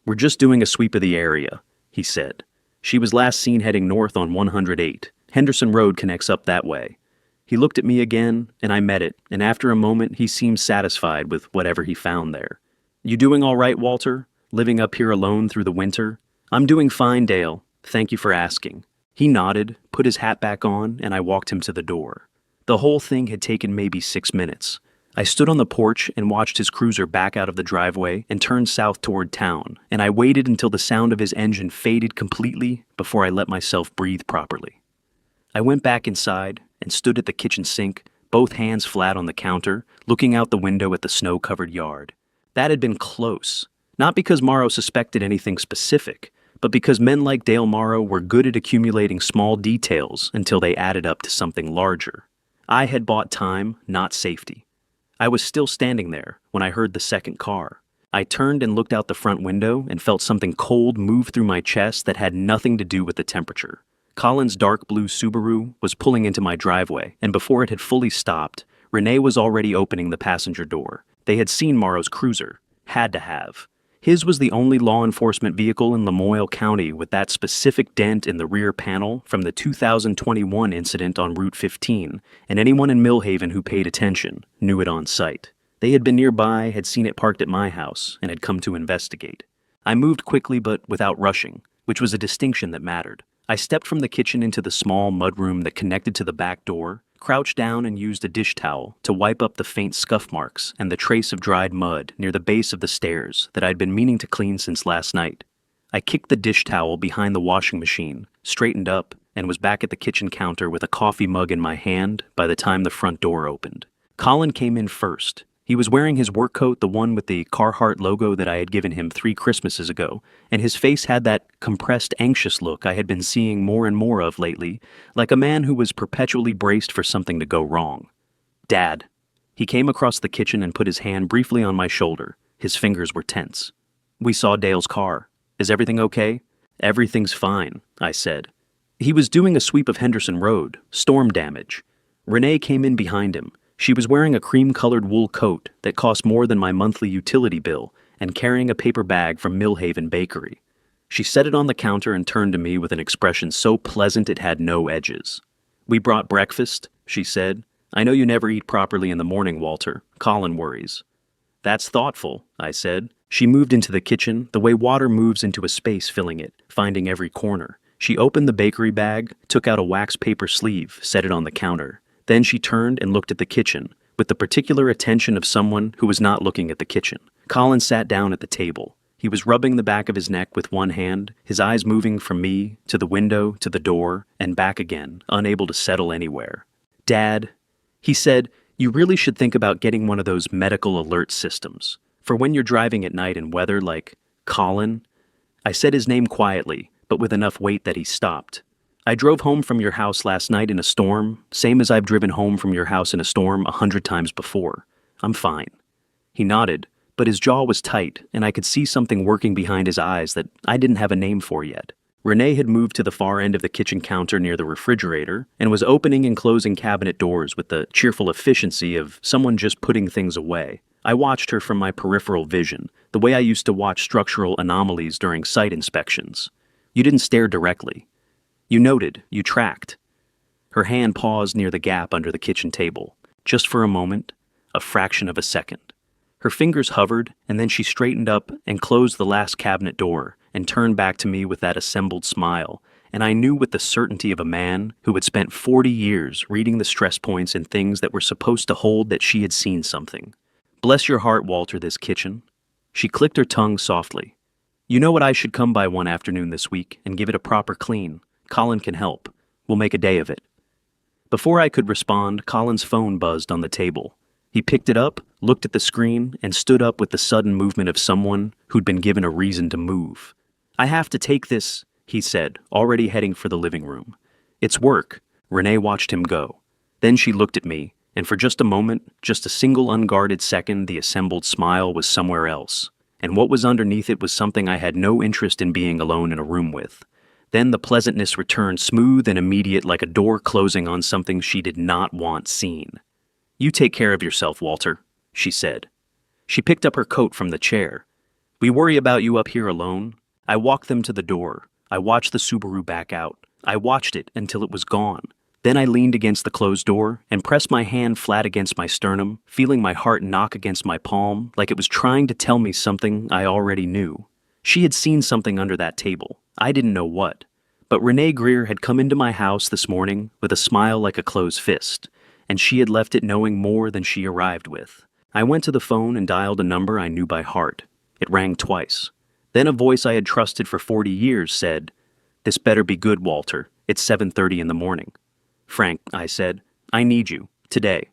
"We're just doing a sweep of the area," he said. "She was last seen heading north on 108. Henderson Road connects up that way." He looked at me again, and I met it, and after a moment he seemed satisfied with whatever he found there. "You doing all right, Walter? Living up here alone through the winter?" "I'm doing fine, Dale. Thank you for asking." He nodded, put his hat back on, and I walked him to the door. The whole thing had taken maybe 6 minutes. I stood on the porch and watched his cruiser back out of the driveway and turn south toward town, and I waited until the sound of his engine faded completely before I let myself breathe properly. I went back inside and stood at the kitchen sink, both hands flat on the counter, looking out the window at the snow-covered yard. That had been close, not because Morrow suspected anything specific, but because men like Dale Morrow were good at accumulating small details until they added up to something larger. I had bought time, not safety. I was still standing there when I heard the second car. I turned and looked out the front window and felt something cold move through my chest that had nothing to do with the temperature. Colin's dark blue Subaru was pulling into my driveway, and before it had fully stopped, Renee was already opening the passenger door. They had seen Morrow's cruiser. Had to have. His was the only law enforcement vehicle in Lamoille County with that specific dent in the rear panel from the 2021 incident on Route 15, and anyone in Millhaven who paid attention knew it on sight. They had been nearby, had seen it parked at my house, and had come to investigate. I moved quickly but without rushing, which was a distinction that mattered. I stepped from the kitchen into the small mudroom that connected to the back door, crouched down and used a dish towel to wipe up the faint scuff marks and the trace of dried mud near the base of the stairs that I'd been meaning to clean since last night. I kicked the dish towel behind the washing machine, straightened up, and was back at the kitchen counter with a coffee mug in my hand by the time the front door opened. Colin came in first. He was wearing his work coat, the one with the Carhartt logo that I had given him 3 Christmases ago, and his face had that compressed, anxious look I had been seeing more and more of lately, like a man who was perpetually braced for something to go wrong. "Dad." He came across the kitchen and put his hand briefly on my shoulder. His fingers were tense. "We saw Dale's car. Is everything okay?" "Everything's fine," I said. He was doing a sweep of Henderson Road, storm damage. Renee came in behind him. She was wearing a cream-colored wool coat that cost more than my monthly utility bill and carrying a paper bag from Millhaven Bakery. She set it on the counter and turned to me with an expression so pleasant it had no edges. We brought breakfast, she said. I know you never eat properly in the morning, Walter. Colin worries. That's thoughtful, I said. She moved into the kitchen, the way water moves into a space filling it, finding every corner. She opened the bakery bag, took out a wax paper sleeve, set it on the counter. Then she turned and looked at the kitchen, with the particular attention of someone who was not looking at the kitchen. Colin sat down at the table. He was rubbing the back of his neck with one hand, his eyes moving from me, to the window, to the door, and back again, unable to settle anywhere. Dad, he said, you really should think about getting one of those medical alert systems. For when you're driving at night in weather like Colin. I said his name quietly, but with enough weight that he stopped. I drove home from your house last night in a storm, same as I've driven home from your house in a storm 100 times before. I'm fine. He nodded, but his jaw was tight, and I could see something working behind his eyes that I didn't have a name for yet. Renee had moved to the far end of the kitchen counter near the refrigerator and was opening and closing cabinet doors with the cheerful efficiency of someone just putting things away. I watched her from my peripheral vision, the way I used to watch structural anomalies during site inspections. You didn't stare directly. You noted, you tracked. Her hand paused near the gap under the kitchen table, just for a moment, a fraction of a second. Her fingers hovered, and then she straightened up and closed the last cabinet door and turned back to me with that assembled smile, and I knew with the certainty of a man who had spent 40 years reading the stress points in things that were supposed to hold that she had seen something. Bless your heart, Walter, this kitchen. She clicked her tongue softly. You know what, I should come by one afternoon this week and give it a proper clean. Colin can help. We'll make a day of it. Before I could respond, Colin's phone buzzed on the table. He picked it up, looked at the screen, and stood up with the sudden movement of someone who'd been given a reason to move. I have to take this, he said, already heading for the living room. It's work. Renee watched him go. Then she looked at me, and for just a moment, just a single unguarded second, the assembled smile was somewhere else. And what was underneath it was something I had no interest in being alone in a room with. Then the pleasantness returned, smooth and immediate, like a door closing on something she did not want seen. You take care of yourself, Walter, she said. She picked up her coat from the chair. We worry about you up here alone. I walked them to the door. I watched the Subaru back out. I watched it until it was gone. Then I leaned against the closed door and pressed my hand flat against my sternum, feeling my heart knock against my palm like it was trying to tell me something I already knew. She had seen something under that table. I didn't know what. But Renee Greer had come into my house this morning with a smile like a closed fist, and she had left it knowing more than she arrived with. I went to the phone and dialed a number I knew by heart. It rang twice. Then a voice I had trusted for 40 years said, This better be good, Walter. It's 7:30 in the morning. Frank, I said, I need you. Today.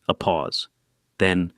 A pause. Then,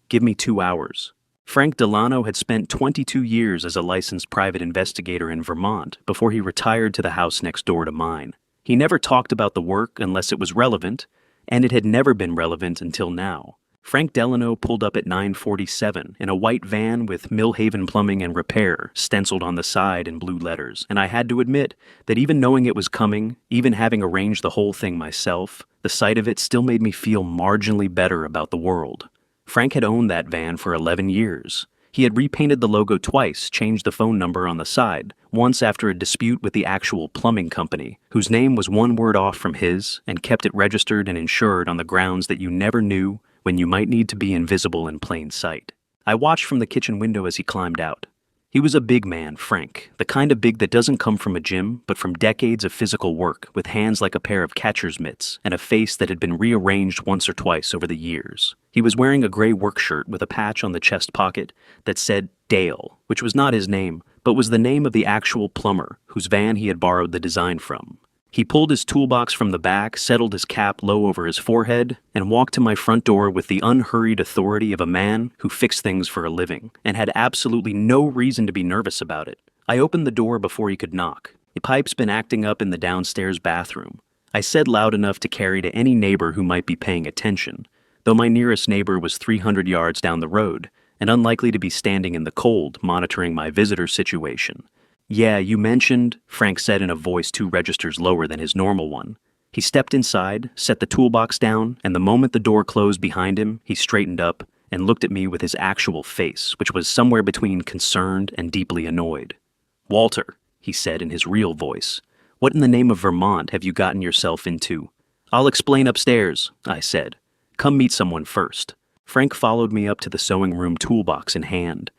give me 2 hours. Frank Delano had spent 22 years as a licensed private investigator in Vermont before he retired to the house next door to mine. He never talked about the work unless it was relevant, and it had never been relevant until now. Frank Delano pulled up at 9:47 in a white van with Millhaven Plumbing and Repair stenciled on the side in blue letters, and I had to admit that even knowing it was coming, even having arranged the whole thing myself, the sight of it still made me feel marginally better about the world. Frank had owned that van for 11 years. He had repainted the logo twice, changed the phone number on the side, once after a dispute with the actual plumbing company, whose name was one word off from his, and kept it registered and insured on the grounds that you never knew when you might need to be invisible in plain sight. I watched from the kitchen window as he climbed out. He was a big man, Frank, the kind of big that doesn't come from a gym, but from decades of physical work, with hands like a pair of catcher's mitts, and a face that had been rearranged once or twice over the years. He was wearing a gray work shirt with a patch on the chest pocket that said Dale, which was not his name, but was the name of the actual plumber, whose van he had borrowed the design from. He pulled his toolbox from the back, settled his cap low over his forehead, and walked to my front door with the unhurried authority of a man who fixed things for a living, and had absolutely no reason to be nervous about it. I opened the door before he could knock. The pipe's been acting up in the downstairs bathroom. I said loud enough to carry to any neighbor who might be paying attention, though my nearest neighbor was 300 yards down the road, and unlikely to be standing in the cold monitoring my visitor situation. Yeah, you mentioned, Frank said in a voice 2 registers lower than his normal one. He stepped inside, set the toolbox down, and the moment the door closed behind him, he straightened up and looked at me with his actual face, which was somewhere between concerned and deeply annoyed. Walter, he said in his real voice, what in the name of Vermont have you gotten yourself into? "I'll explain upstairs," I said. "Come meet someone first." Frank followed me up to the sewing room, toolbox in hand.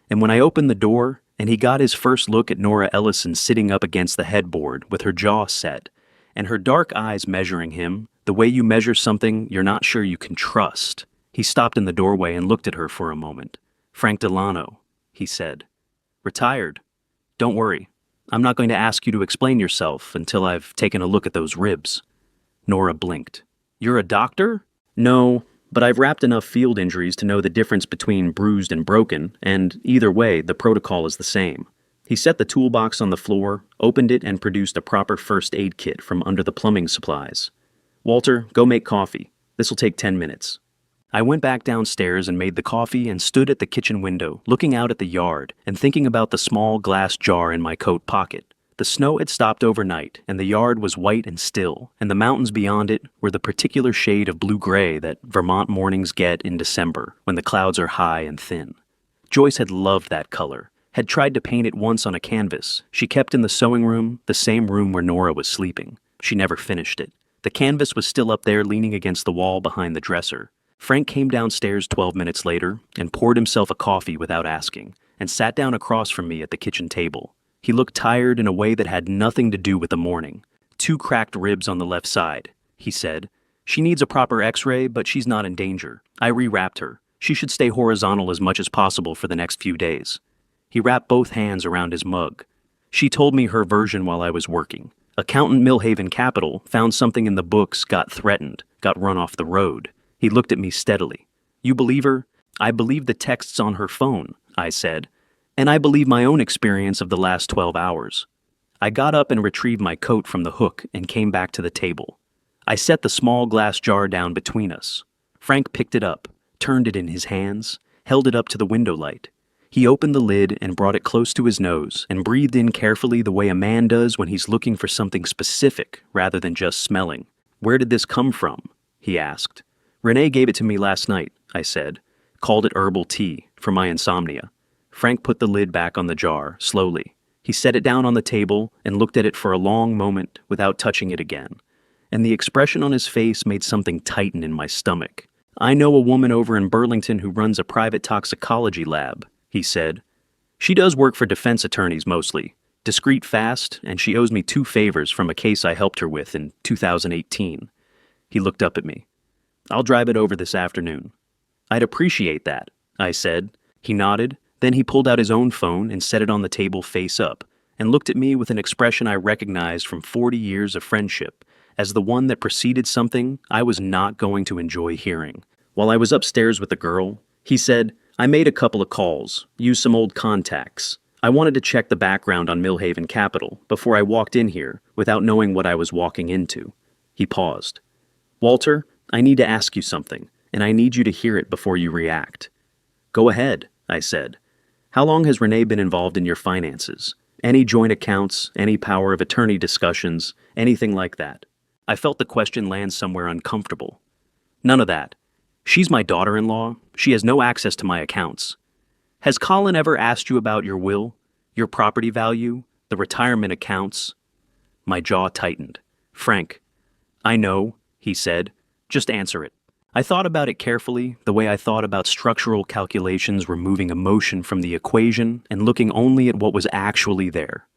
And when I opened the door, and he got his first look at Nora Ellison sitting up against the headboard with her jaw set, and her dark eyes measuring him, the way you measure something you're not sure you can trust, he stopped in the doorway and looked at her for a moment. "Frank Delano," he said. "Retired. Don't worry. I'm not going to ask you to explain yourself until I've taken a look at those ribs." Nora blinked. "You're a doctor?" "No, but I've wrapped enough field injuries to know the difference between bruised and broken, and either way, the protocol is the same." He set the toolbox on the floor, opened it, and produced a proper first aid kit from under the plumbing supplies. "Walter, go make coffee. This'll take 10 minutes. I went back downstairs and made the coffee and stood at the kitchen window, looking out at the yard and thinking about the small glass jar in my coat pocket. The snow had stopped overnight, and the yard was white and still, and the mountains beyond it were the particular shade of blue-gray that Vermont mornings get in December, when the clouds are high and thin. Joyce had loved that color, had tried to paint it once on a canvas she kept in the sewing room, the same room where Nora was sleeping. She never finished it. The canvas was still up there leaning against the wall behind the dresser. Frank came downstairs 12 minutes later and poured himself a coffee without asking, and sat down across from me at the kitchen table. He looked tired in a way that had nothing to do with the morning. "2 cracked ribs on the left side," he said. "She needs a proper x-ray, but she's not in danger. I rewrapped her. She should stay horizontal as much as possible for the next few days." He wrapped both hands around his mug. "She told me her version while I was working. Accountant Millhaven Capital found something in the books, got threatened, got run off the road." He looked at me steadily. "You believe her?" "I believe the texts on her phone," I said. "And I believe my own experience of the last 12 hours. I got up and retrieved my coat from the hook and came back to the table. I set the small glass jar down between us. Frank picked it up, turned it in his hands, held it up to the window light. He opened the lid and brought it close to his nose and breathed in carefully the way a man does when he's looking for something specific rather than just smelling. "Where did this come from?" he asked. "Renee gave it to me last night," I said. "Called it herbal tea for my insomnia." Frank put the lid back on the jar, slowly. He set it down on the table and looked at it for a long moment without touching it again. And the expression on his face made something tighten in my stomach. "I know a woman over in Burlington who runs a private toxicology lab," he said. "She does work for defense attorneys mostly. Discreet fast, and she owes me 2 favors from a case I helped her with in 2018. He looked up at me. "I'll drive it over this afternoon." "I'd appreciate that," I said. He nodded. Then he pulled out his own phone and set it on the table face up, and looked at me with an expression I recognized from 40 years of friendship, as the one that preceded something I was not going to enjoy hearing. While I was upstairs with the girl, he said, "I made a couple of calls, used some old contacts. I wanted to check the background on Millhaven Capital before I walked in here without knowing what I was walking into." He paused. "Walter, I need to ask you something, and I need you to hear it before you react." "Go ahead," I said. "How long has Renee been involved in your finances? Any joint accounts, any power of attorney discussions, anything like that?" I felt the question land somewhere uncomfortable. "None of that. She's my daughter-in-law. She has no access to my accounts." "Has Colin ever asked you about your will, your property value, the retirement accounts?" My jaw tightened. "Frank." "I know," he said. "Just answer it." I thought about it carefully, the way I thought about structural calculations, removing emotion from the equation and looking only at what was actually there.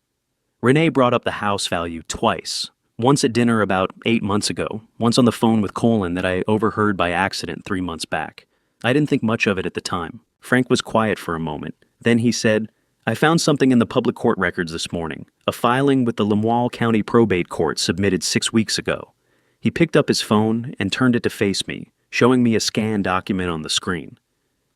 Renee brought up the house value twice. Once at dinner about 8 months ago, once on the phone with Colin that I overheard by accident 3 months back. I didn't think much of it at the time. Frank was quiet for a moment. Then he said, "I found something in the public court records this morning, a filing with the Lemoyle County Probate Court submitted 6 weeks ago." He picked up his phone and turned it to face me, showing me a scanned document on the screen.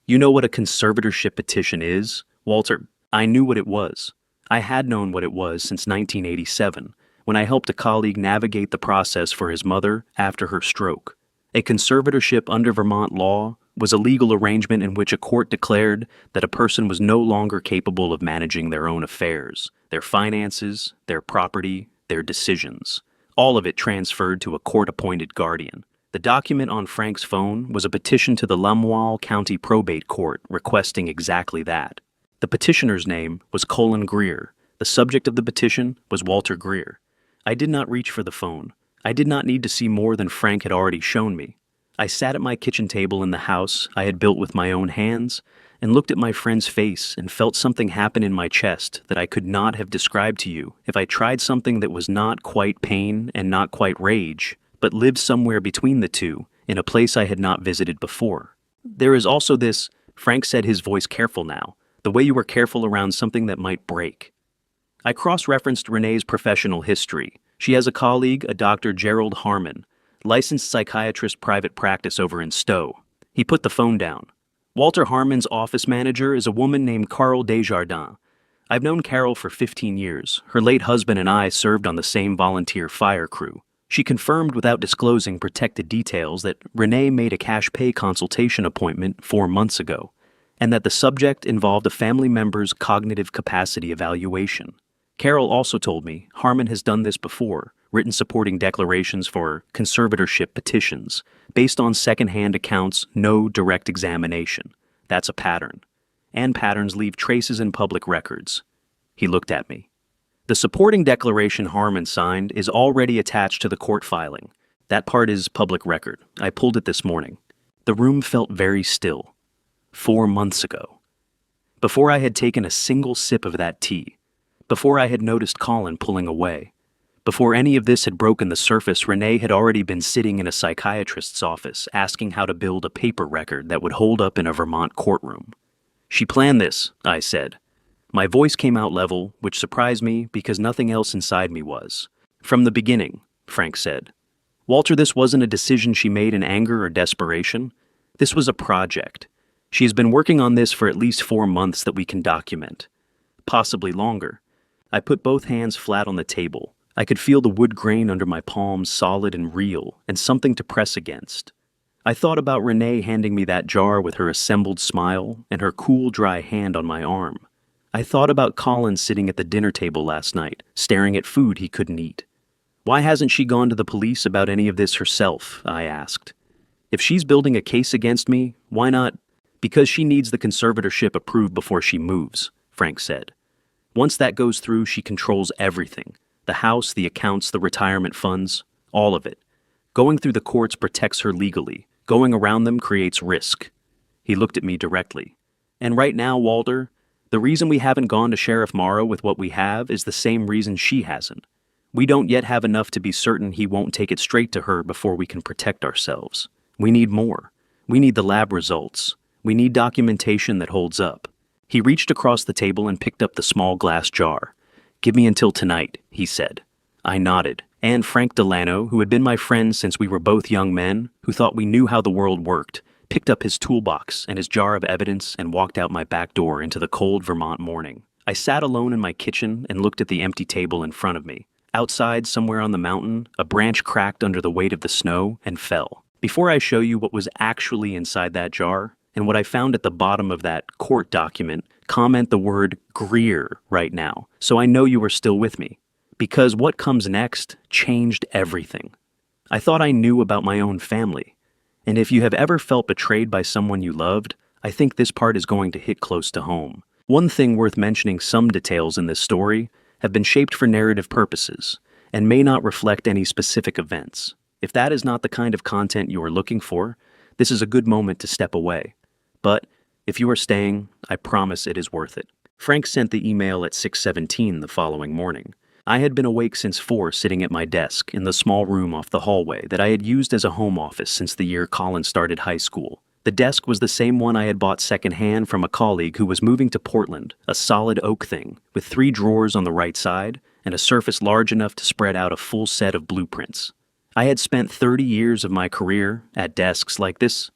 "You know what a conservatorship petition is, Walter?" I knew what it was. I had known what it was since 1987, when I helped a colleague navigate the process for his mother after her stroke. A conservatorship under Vermont law was a legal arrangement in which a court declared that a person was no longer capable of managing their own affairs, their finances, their property, their decisions. All of it transferred to a court-appointed guardian. The document on Frank's phone was a petition to the Lemoyle County Probate Court requesting exactly that. The petitioner's name was Colin Greer. The subject of the petition was Walter Greer. I did not reach for the phone. I did not need to see more than Frank had already shown me. I sat at my kitchen table in the house I had built with my own hands and looked at my friend's face and felt something happen in my chest that I could not have described to you if I tried something that was not quite pain and not quite rage, but lived somewhere between the two in a place I had not visited before. There is also this, Frank said, his voice careful now, the way you were careful around something that might break. I cross-referenced Renee's professional history. She has a colleague, a Dr. Gerald Harmon, licensed psychiatrist, private practice over in Stowe. He put the phone down. Walter Harmon's office manager is a woman named Carol Desjardins. I've known Carol for 15 years. Her late husband and I served on the same volunteer fire crew. She confirmed without disclosing protected details that Renee made a cash pay consultation appointment 4 months ago, and that the subject involved a family member's cognitive capacity evaluation. Carol also told me Harmon has done this before, written supporting declarations for conservatorship petitions, based on second-hand accounts, no direct examination. That's a pattern. And patterns leave traces in public records. He looked at me. The supporting declaration Harmon signed is already attached to the court filing. That part is public record. I pulled it this morning. The room felt very still. 4 months ago. Before I had taken a single sip of that tea. Before I had noticed Colin pulling away. Before any of this had broken the surface, Renee had already been sitting in a psychiatrist's office asking how to build a paper record that would hold up in a Vermont courtroom. She planned this, I said. My voice came out level, which surprised me because nothing else inside me was. From the beginning, Frank said. Walter, this wasn't a decision she made in anger or desperation. This was a project. She has been working on this for at least 4 months that we can document. Possibly longer. I put both hands flat on the table. I could feel the wood grain under my palms solid and real, and something to press against. I thought about Renee handing me that jar with her assembled smile and her cool, dry hand on my arm. I thought about Colin sitting at the dinner table last night, staring at food he couldn't eat. Why hasn't she gone to the police about any of this herself? I asked. If she's building a case against me, why not? Because she needs the conservatorship approved before she moves, Frank said. Once that goes through, she controls everything. The house, the accounts, the retirement funds, all of it. Going through the courts protects her legally. Going around them creates risk. He looked at me directly. And right now, Walter, the reason we haven't gone to Sheriff Morrow with what we have is the same reason she hasn't. We don't yet have enough to be certain he won't take it straight to her before we can protect ourselves. We need more. We need the lab results. We need documentation that holds up. He reached across the table and picked up the small glass jar. Give me until tonight, he said. I nodded, and Frank Delano, who had been my friend since we were both young men, who thought we knew how the world worked, picked up his toolbox and his jar of evidence and walked out my back door into the cold Vermont morning. I sat alone in my kitchen and looked at the empty table in front of me. Outside, somewhere on the mountain, a branch cracked under the weight of the snow and fell. Before I show you what was actually inside that jar, and what I found at the bottom of that court document, comment the word Greer right now, so I know you are still with me. Because what comes next changed everything. I thought I knew about my own family. And if you have ever felt betrayed by someone you loved, I think this part is going to hit close to home. One thing worth mentioning, some details in this story have been shaped for narrative purposes and may not reflect any specific events. If that is not the kind of content you are looking for, this is a good moment to step away. But if you are staying, I promise it is worth it. Frank sent the email at 6:17 the following morning. I had been awake since 4, sitting at my desk in the small room off the hallway that I had used as a home office since the year Colin started high school. The desk was the same one I had bought secondhand from a colleague who was moving to Portland, a solid oak thing, with 3 drawers on the right side and a surface large enough to spread out a full set of blueprints. I had spent 30 years of my career at desks like this.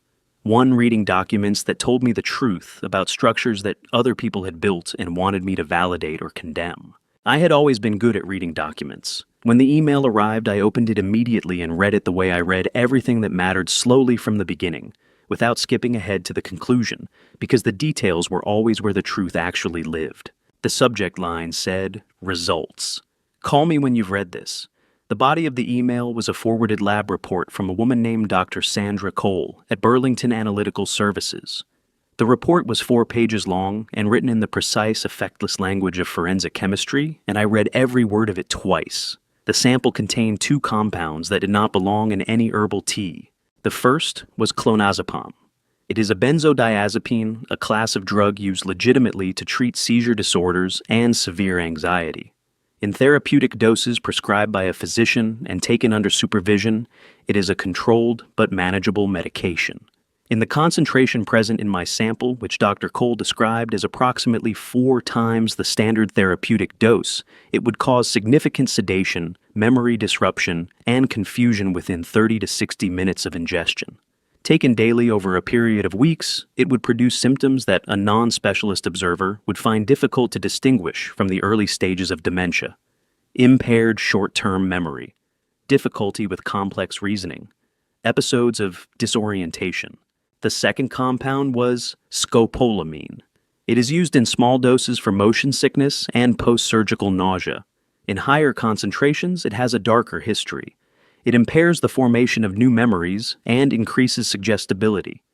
One, reading documents that told me the truth about structures that other people had built and wanted me to validate or condemn. I had always been good at reading documents. When the email arrived, I opened it immediately and read it the way I read everything that mattered, slowly from the beginning, without skipping ahead to the conclusion, because the details were always where the truth actually lived. The subject line said, "Results." Call me when you've read this. The body of the email was a forwarded lab report from a woman named Dr. Sandra Cole at Burlington Analytical Services. The report was 4 pages long and written in the precise, effectless language of forensic chemistry, and I read every word of it twice. The sample contained two compounds that did not belong in any herbal tea. The first was clonazepam. It is a benzodiazepine, a class of drug used legitimately to treat seizure disorders and severe anxiety. In therapeutic doses prescribed by a physician and taken under supervision, it is a controlled but manageable medication. In the concentration present in my sample, which Dr. Cole described as approximately 4 times the standard therapeutic dose, it would cause significant sedation, memory disruption, and confusion within 30 to 60 minutes of ingestion. Taken daily over a period of weeks, it would produce symptoms that a non-specialist observer would find difficult to distinguish from the early stages of dementia. Impaired short-term memory, difficulty with complex reasoning, episodes of disorientation. The second compound was scopolamine. It is used in small doses for motion sickness and post-surgical nausea. In higher concentrations, it has a darker history. It impairs the formation of new memories and increases suggestibility.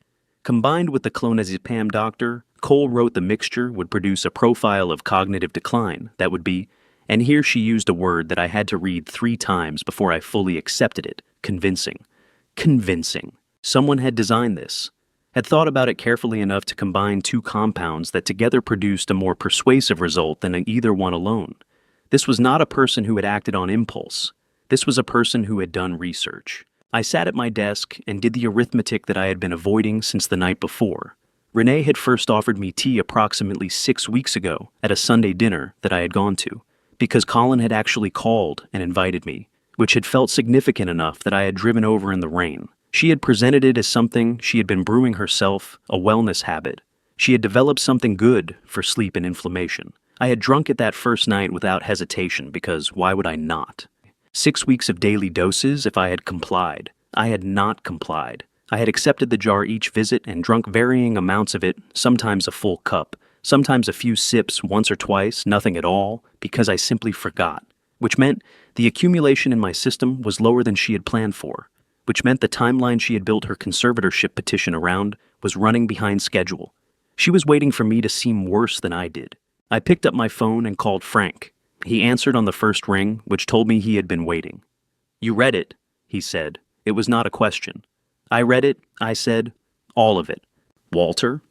Combined with the clonazepam doctor, Cole wrote the mixture would produce a profile of cognitive decline that would be, and here she used a word that I had to read 3 times before I fully accepted it, convincing. Convincing. Someone had designed this, had thought about it carefully enough to combine 2 compounds that together produced a more persuasive result than either one alone. This was not a person who had acted on impulse. This was a person who had done research. I sat at my desk and did the arithmetic that I had been avoiding since the night before. Renee had first offered me tea approximately 6 weeks ago at a Sunday dinner that I had gone to, because Colin had actually called and invited me, which had felt significant enough that I had driven over in the rain. She had presented it as something she had been brewing herself, a wellness habit. She had developed something good for sleep and inflammation. I had drunk it that first night without hesitation because why would I not? 6 weeks of daily doses if I had complied. I had not complied. I had accepted the jar each visit and drunk varying amounts of it, sometimes a full cup, sometimes a few sips once or twice, nothing at all, because I simply forgot, which meant the accumulation in my system was lower than she had planned for, which meant the timeline she had built her conservatorship petition around was running behind schedule. She was waiting for me to seem worse than I did. I picked up my phone and called Frank. He answered on the first ring, which told me he had been waiting. "You read it," he said. It was not a question. "I read it," I said. "All of it." "Walter?"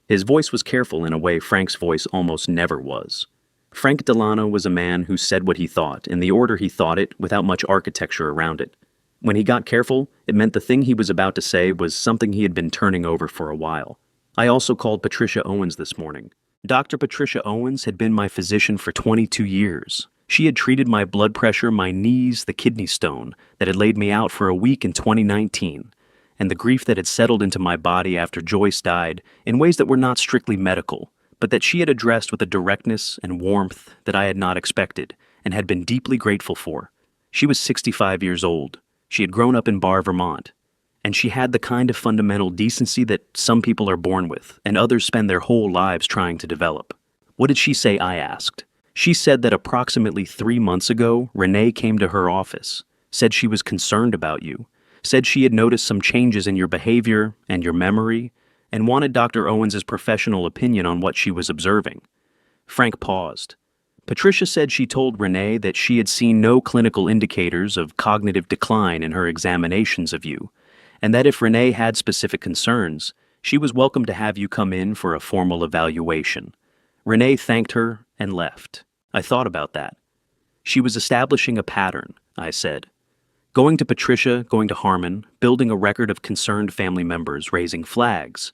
His voice was careful in a way Frank's voice almost never was. Frank Delano was a man who said what he thought, in the order he thought it, without much architecture around it. When he got careful, it meant the thing he was about to say was something he had been turning over for a while. I also called Patricia Owens this morning. Dr. Patricia Owens had been my physician for 22 years. She had treated my blood pressure, my knees, the kidney stone that had laid me out for a week in 2019, and the grief that had settled into my body after Joyce died in ways that were not strictly medical, but that she had addressed with a directness and warmth that I had not expected and had been deeply grateful for. She was 65 years old. She had grown up in Barre, Vermont, and she had the kind of fundamental decency that some people are born with and others spend their whole lives trying to develop. "What did she say?" I asked. She said that approximately 3 months ago, Renee came to her office, said she was concerned about you, said she had noticed some changes in your behavior and your memory, and wanted Dr. Owens' professional opinion on what she was observing. Frank paused. Patricia said she told Renee that she had seen no clinical indicators of cognitive decline in her examinations of you, and that if Renee had specific concerns, she was welcome to have you come in for a formal evaluation. Renee thanked her and left. I thought about that. She was establishing a pattern, I said. Going to Patricia, going to Harmon, building a record of concerned family members, raising flags.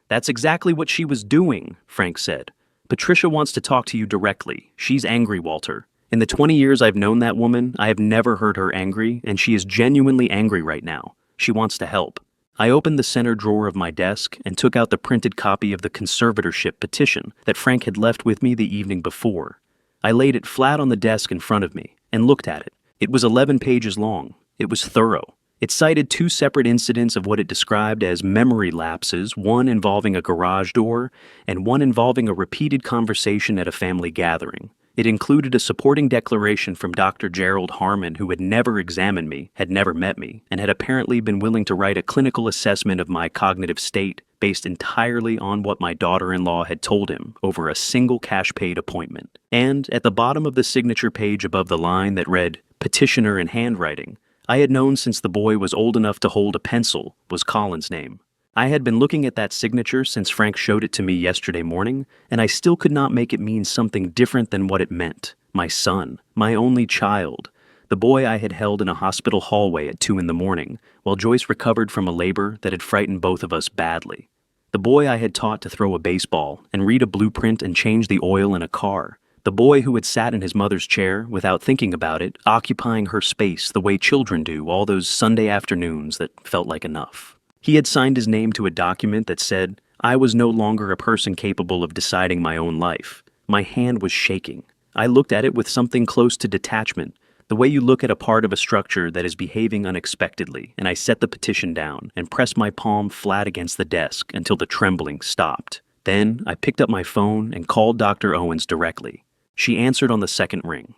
"That's exactly what she was doing," Frank said. "Patricia wants to talk to you directly. She's angry, Walter. In the 20 years I've known that woman, I have never heard her angry, and she is genuinely angry right now. She wants to help." I opened the center drawer of my desk and took out the printed copy of the conservatorship petition that Frank had left with me the evening before. I laid it flat on the desk in front of me and looked at it. It was 11 pages long. It was thorough. It cited 2 separate incidents of what it described as memory lapses, one involving a garage door and one involving a repeated conversation at a family gathering. It included a supporting declaration from Dr. Gerald Harmon, who had never examined me, had never met me, and had apparently been willing to write a clinical assessment of my cognitive state based entirely on what my daughter-in-law had told him over a single cash-paid appointment. And at the bottom of the signature page above the line that read, petitioner in handwriting. I had known since the boy was old enough to hold a pencil was Colin's name. I had been looking at that signature since Frank showed it to me yesterday morning, and I still could not make it mean something different than what it meant. My son, my only child, the boy I had held in a hospital hallway at 2 in the morning, while Joyce recovered from a labor that had frightened both of us badly. The boy I had taught to throw a baseball and read a blueprint and change the oil in a car. The boy who had sat in his mother's chair without thinking about it, occupying her space the way children do all those Sunday afternoons that felt like enough. He had signed his name to a document that said, I was no longer a person capable of deciding my own life. My hand was shaking. I looked at it with something close to detachment, the way you look at a part of a structure that is behaving unexpectedly, and I set the petition down and pressed my palm flat against the desk until the trembling stopped. Then I picked up my phone and called Dr. Owens directly. She answered on the second ring.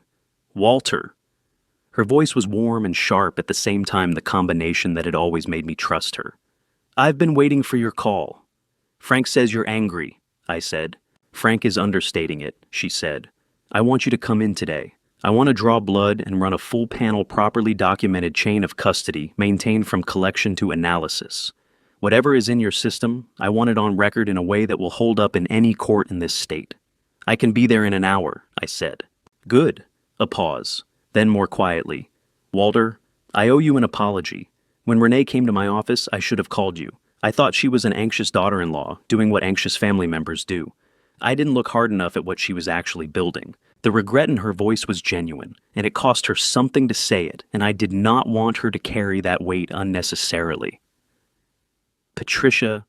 Walter. Her voice was warm and sharp at the same time, the combination that had always made me trust her. I've been waiting for your call. Frank says you're angry, I said. Frank is understating it, she said. I want you to come in today. I want to draw blood and run a full panel properly documented chain of custody maintained from collection to analysis. Whatever is in your system, I want it on record in a way that will hold up in any court in this state. I can be there in an hour, I said. Good. A pause. Then more quietly. Walter, I owe you an apology. When Renee came to my office, I should have called you. I thought she was an anxious daughter-in-law, doing what anxious family members do. I didn't look hard enough at what she was actually building. The regret in her voice was genuine, and it cost her something to say it, and I did not want her to carry that weight unnecessarily. Patricia,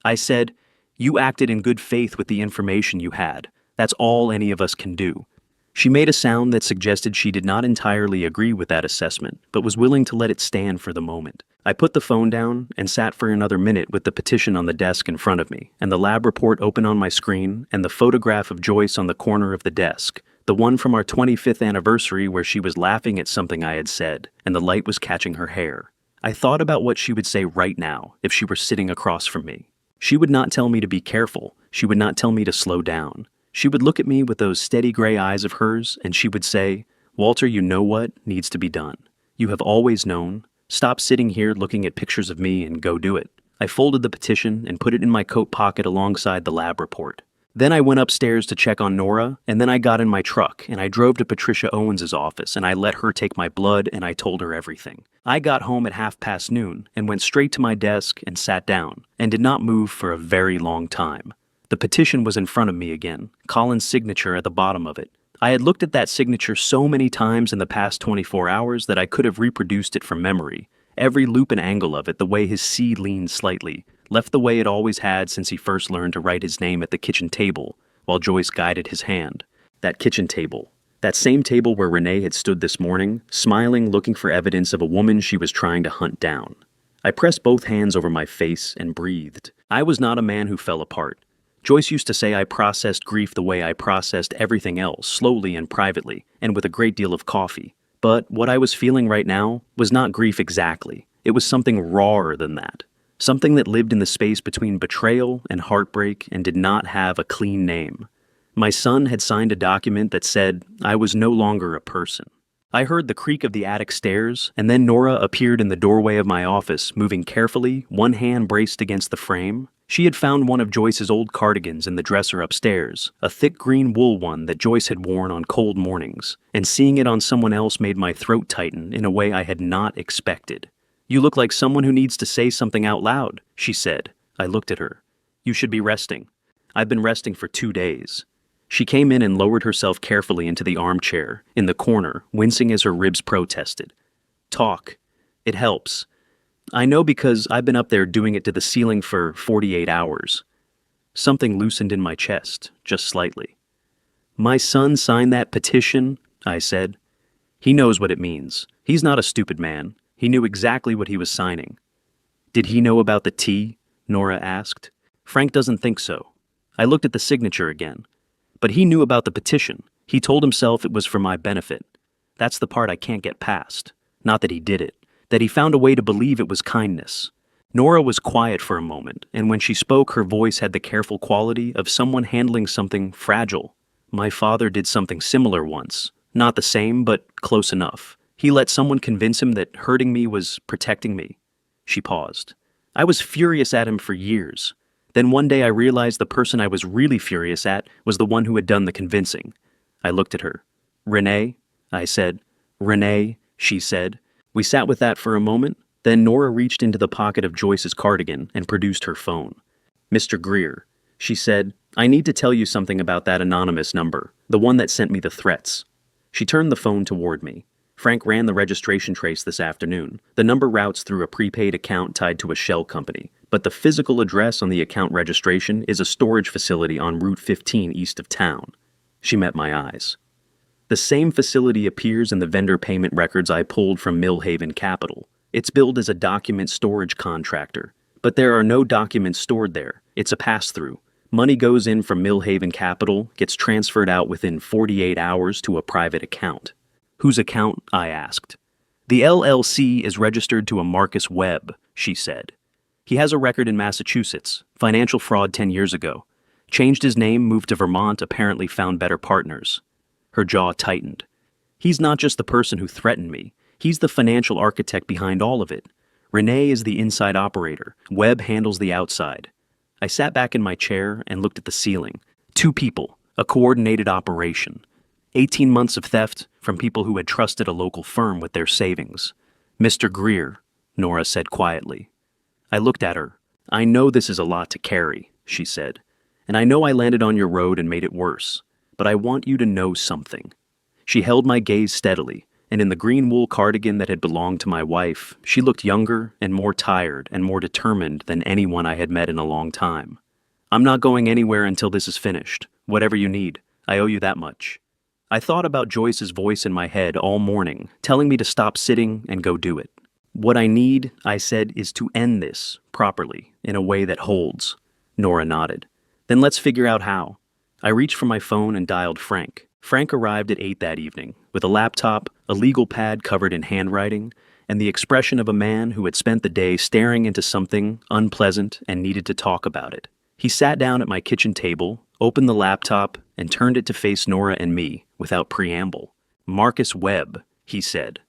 I said, you acted in good faith with the information you had. That's all any of us can do. She made a sound that suggested she did not entirely agree with that assessment, but was willing to let it stand for the moment. I put the phone down and sat for another minute with the petition on the desk in front of me, and the lab report open on my screen, and the photograph of Joyce on the corner of the desk, the one from our 25th anniversary where she was laughing at something I had said, and the light was catching her hair. I thought about what she would say right now if she were sitting across from me. She would not tell me to be careful. She would not tell me to slow down. She would look at me with those steady gray eyes of hers, and she would say, Walter, you know what needs to be done. You have always known. Stop sitting here looking at pictures of me and go do it. I folded the petition and put it in my coat pocket alongside the lab report. Then I went upstairs to check on Nora, and then I got in my truck, and I drove to Patricia Owens' office, and I let her take my blood, and I told her everything. I got home at noon and went straight to my desk and sat down, and did not move for a very long time. The petition was in front of me again, Colin's signature at the bottom of it. I had looked at that signature so many times in the past 24 hours that I could have reproduced it from memory. Every loop and angle of it, the way his C leaned slightly, left the way it always had since he first learned to write his name at the kitchen table, while Joyce guided his hand. That kitchen table. That same table where Renee had stood this morning, smiling, looking for evidence of a woman she was trying to hunt down. I pressed both hands over my face and breathed. I was not a man who fell apart. Joyce used to say I processed grief the way I processed everything else, slowly and privately, and with a great deal of coffee. But what I was feeling right now was not grief exactly. It was something rawer than that. Something that lived in the space between betrayal and heartbreak and did not have a clean name. My son had signed a document that said I was no longer a person. I heard the creak of the attic stairs, and then Nora appeared in the doorway of my office, moving carefully, one hand braced against the frame. She had found one of Joyce's old cardigans in the dresser upstairs, a thick green wool one that Joyce had worn on cold mornings, and seeing it on someone else made my throat tighten in a way I had not expected. You look like someone who needs to say something out loud, she said. I looked at her. You should be resting. I've been resting for 2 days. She came in and lowered herself carefully into the armchair, in the corner, wincing as her ribs protested. Talk. It helps. I know because I've been up there doing it to the ceiling for 48 hours. Something loosened in my chest, just slightly. My son signed that petition, I said. He knows what it means. He's not a stupid man. He knew exactly what he was signing. Did he know about the T? Nora asked. Frank doesn't think so. I looked at the signature again. But he knew about the petition. He told himself it was for my benefit. That's the part I can't get past. Not that he did it. That he found a way to believe it was kindness. Nora was quiet for a moment, and when she spoke, her voice had the careful quality of someone handling something fragile. My father did something similar once. Not the same, but close enough. He let someone convince him that hurting me was protecting me. She paused. I was furious at him for years. Then one day I realized the person I was really furious at was the one who had done the convincing. I looked at her. Renee? I said. Renee, she said. We sat with that for a moment. Then Nora reached into the pocket of Joyce's cardigan and produced her phone. Mr. Greer, she said, I need to tell you something about that anonymous number, the one that sent me the threats. She turned the phone toward me. Frank ran the registration trace this afternoon. The number routes through a prepaid account tied to a shell company, but the physical address on the account registration is a storage facility on Route 15 east of town. She met my eyes. The same facility appears in the vendor payment records I pulled from Millhaven Capital. It's billed as a document storage contractor, but there are no documents stored there. It's a pass-through. Money goes in from Millhaven Capital, gets transferred out within 48 hours to a private account. Whose account? I asked. The LLC is registered to a Marcus Webb, she said. He has a record in Massachusetts, financial fraud 10 years ago. Changed his name, moved to Vermont, apparently found better partners. Her jaw tightened. He's not just the person who threatened me. He's the financial architect behind all of it. Renee is the inside operator. Webb handles the outside. I sat back in my chair and looked at the ceiling. 2 people, a coordinated operation. 18 months of theft from people who had trusted a local firm with their savings. Mr. Greer, Nora said quietly. I looked at her. I know this is a lot to carry, she said. And I know I landed on your road and made it worse. But I want you to know something. She held my gaze steadily, and in the green wool cardigan that had belonged to my wife, she looked younger and more tired and more determined than anyone I had met in a long time. I'm not going anywhere until this is finished. Whatever you need, I owe you that much. I thought about Joyce's voice in my head all morning, telling me to stop sitting and go do it. What I need, I said, is to end this properly, in a way that holds. Nora nodded. Then let's figure out how. I reached for my phone and dialed Frank. Frank arrived at 8 that evening, with a laptop, a legal pad covered in handwriting, and the expression of a man who had spent the day staring into something unpleasant and needed to talk about it. He sat down at my kitchen table, opened the laptop, and turned it to face Nora and me, without preamble. Marcus Webb, he said.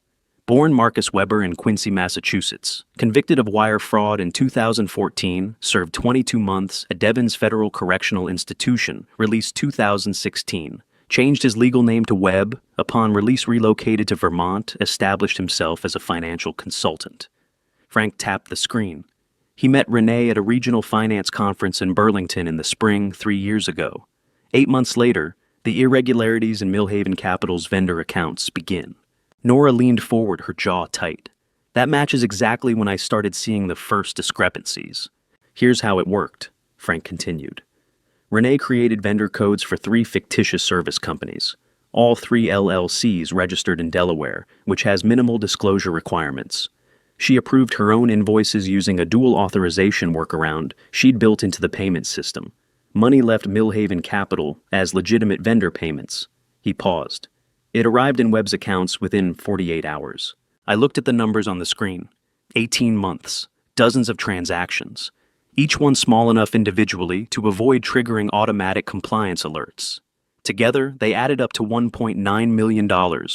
Born Marcus Weber in Quincy, Massachusetts, convicted of wire fraud in 2014, served 22 months at Devon's Federal Correctional Institution, released 2016. Changed his legal name to Webb, upon release relocated to Vermont, established himself as a financial consultant. Frank tapped the screen. He met Renee at a regional finance conference in Burlington in the spring 3 years ago. 8 months later, the irregularities in Millhaven Capital's vendor accounts begin. Nora leaned forward, her jaw tight. That matches exactly when I started seeing the first discrepancies. Here's how it worked, Frank continued. Renee created vendor codes for 3 fictitious service companies, all 3 LLCs registered in Delaware, which has minimal disclosure requirements. She approved her own invoices using a dual authorization workaround she'd built into the payment system. Money left Millhaven Capital as legitimate vendor payments. He paused. It arrived in Webb's accounts within 48 hours. I looked at the numbers on the screen. 18 months, dozens of transactions, each one small enough individually to avoid triggering automatic compliance alerts. Together, they added up to $1.9 million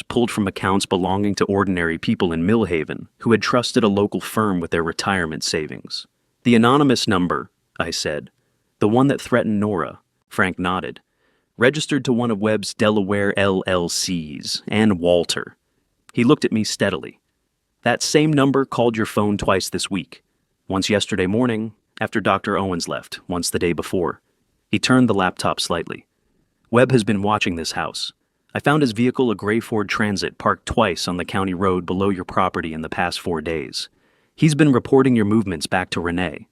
pulled from accounts belonging to ordinary people in Millhaven who had trusted a local firm with their retirement savings. The anonymous number, I said. The one that threatened Nora, Frank nodded. Registered to one of Webb's Delaware LLCs, and Walter. He looked at me steadily. That same number called your phone twice this week. Once yesterday morning, after Dr. Owens left, once the day before. He turned the laptop slightly. Webb has been watching this house. I found his vehicle, a gray Ford Transit, parked twice on the county road below your property in the past 4 days. He's been reporting your movements back to Renee.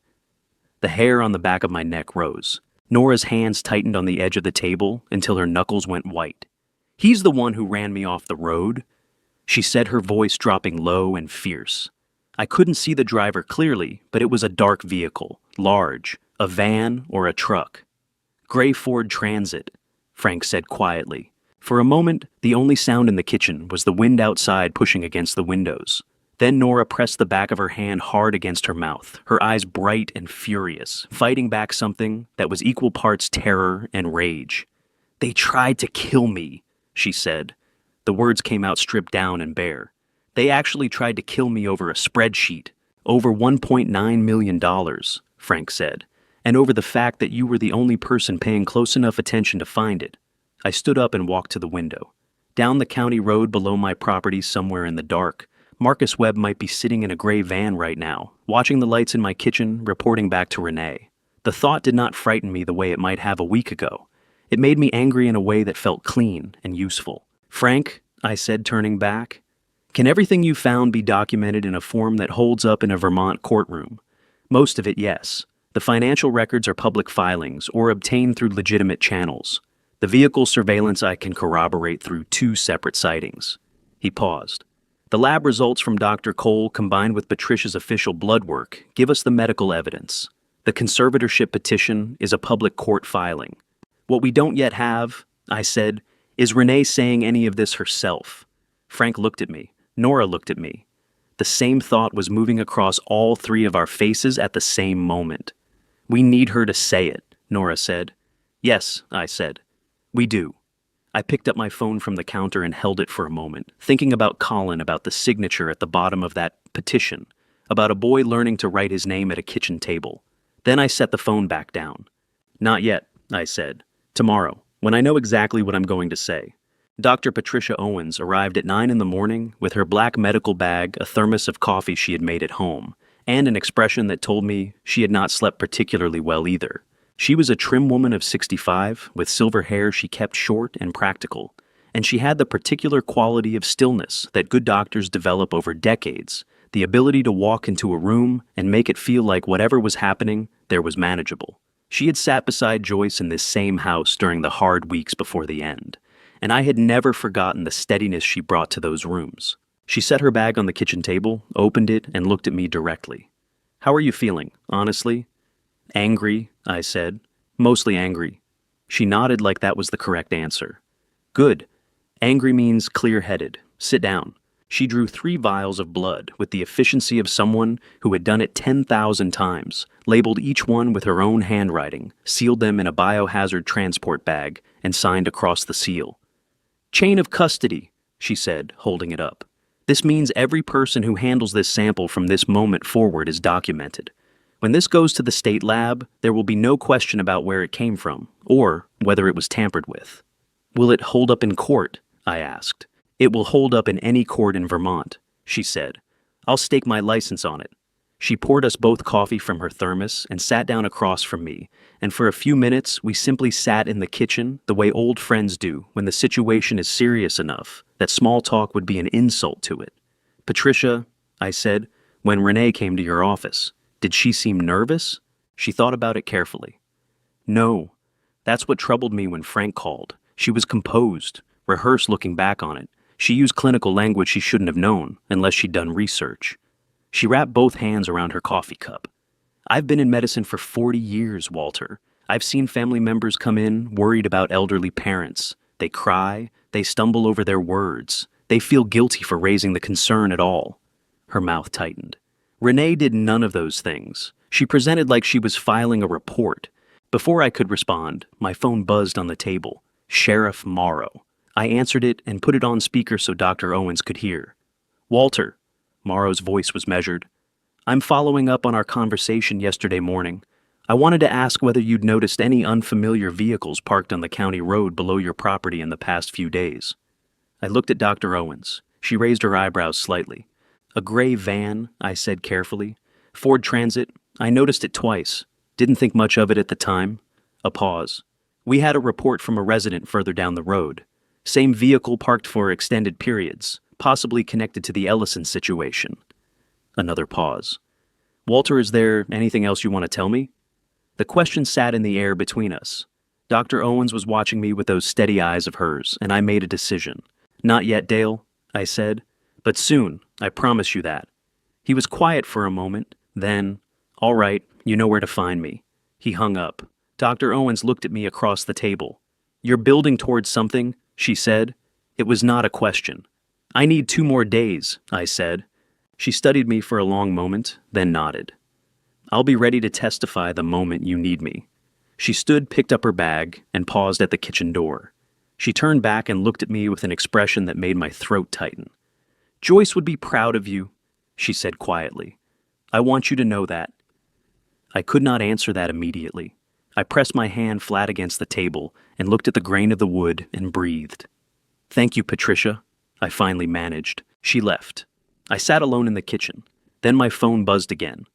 The hair on the back of my neck rose. Nora's hands tightened on the edge of the table until her knuckles went white. He's the one who ran me off the road, she said, her voice dropping low and fierce. I couldn't see the driver clearly, but it was a dark vehicle, large, a van or a truck. Gray Ford Transit, Frank said quietly. For a moment, the only sound in the kitchen was the wind outside pushing against the windows. Then Nora pressed the back of her hand hard against her mouth, her eyes bright and furious, fighting back something that was equal parts terror and rage. They tried to kill me, she said. The words came out stripped down and bare. They actually tried to kill me over a spreadsheet. Over $1.9 million, Frank said, and over the fact that you were the only person paying close enough attention to find it. I stood up and walked to the window. Down the county road below my property somewhere in the dark, Marcus Webb might be sitting in a gray van right now, watching the lights in my kitchen, reporting back to Renee. The thought did not frighten me the way it might have a week ago. It made me angry in a way that felt clean and useful. Frank, I said, turning back, can everything you found be documented in a form that holds up in a Vermont courtroom? Most of it, yes. The financial records are public filings or obtained through legitimate channels. The vehicle surveillance I can corroborate through 2 separate sightings. He paused. The lab results from Dr. Cole combined with Patricia's official blood work give us the medical evidence. The conservatorship petition is a public court filing. What we don't yet have, I said, is Renee saying any of this herself. Frank looked at me. Nora looked at me. The same thought was moving across all 3 of our faces at the same moment. We need her to say it, Nora said. Yes, I said. We do. I picked up my phone from the counter and held it for a moment, thinking about Colin, about the signature at the bottom of that petition, about a boy learning to write his name at a kitchen table. Then I set the phone back down. Not yet, I said. Tomorrow, when I know exactly what I'm going to say. Dr. Patricia Owens arrived at 9 in the morning with her black medical bag, a thermos of coffee she had made at home, and an expression that told me she had not slept particularly well either. She was a trim woman of 65, with silver hair she kept short and practical, and she had the particular quality of stillness that good doctors develop over decades, the ability to walk into a room and make it feel like whatever was happening there was manageable. She had sat beside Joyce in this same house during the hard weeks before the end, and I had never forgotten the steadiness she brought to those rooms. She set her bag on the kitchen table, opened it, and looked at me directly. How are you feeling, honestly? Angry, I said. Mostly angry. She nodded like that was the correct answer. Good. Angry means clear-headed. Sit down. She drew 3 vials of blood with the efficiency of someone who had done it 10,000 times, labeled each one with her own handwriting, sealed them in a biohazard transport bag, and signed across the seal. Chain of custody, she said, holding it up. This means every person who handles this sample from this moment forward is documented. When this goes to the state lab, there will be no question about where it came from, or whether it was tampered with. Will it hold up in court? I asked. It will hold up in any court in Vermont, she said. I'll stake my license on it. She poured us both coffee from her thermos and sat down across from me, and for a few minutes we simply sat in the kitchen the way old friends do when the situation is serious enough that small talk would be an insult to it. Patricia, I said, when Renee came to your office, did she seem nervous? She thought about it carefully. No. That's what troubled me when Frank called. She was composed, rehearsed looking back on it. She used clinical language she shouldn't have known unless she'd done research. She wrapped both hands around her coffee cup. I've been in medicine for 40 years, Walter. I've seen family members come in worried about elderly parents. They cry, they stumble over their words. They feel guilty for raising the concern at all. Her mouth tightened. Renee did none of those things. She presented like she was filing a report. Before I could respond, my phone buzzed on the table. Sheriff Morrow. I answered it and put it on speaker so Dr. Owens could hear. Walter. Morrow's voice was measured. I'm following up on our conversation yesterday morning. I wanted to ask whether you'd noticed any unfamiliar vehicles parked on the county road below your property in the past few days. I looked at Dr. Owens. She raised her eyebrows slightly. A gray van, I said carefully. Ford Transit. I noticed it twice. Didn't think much of it at the time. A pause. We had a report from a resident further down the road. Same vehicle parked for extended periods, possibly connected to the Ellison situation. Another pause. Walter, is there anything else you want to tell me? The question sat in the air between us. Dr. Owens was watching me with those steady eyes of hers, and I made a decision. Not yet, Dale, I said, but soon, I promise you that. He was quiet for a moment, then, all right, you know where to find me. He hung up. Dr. Owens looked at me across the table. You're building towards something, she said. It was not a question. I need 2 more days, I said. She studied me for a long moment, then nodded. I'll be ready to testify the moment you need me. She stood, picked up her bag, and paused at the kitchen door. She turned back and looked at me with an expression that made my throat tighten. "Joyce would be proud of you," she said quietly. "I want you to know that." I could not answer that immediately. I pressed my hand flat against the table and looked at the grain of the wood and breathed. "Thank you, Patricia," I finally managed. She left. I sat alone in the kitchen. Then my phone buzzed again.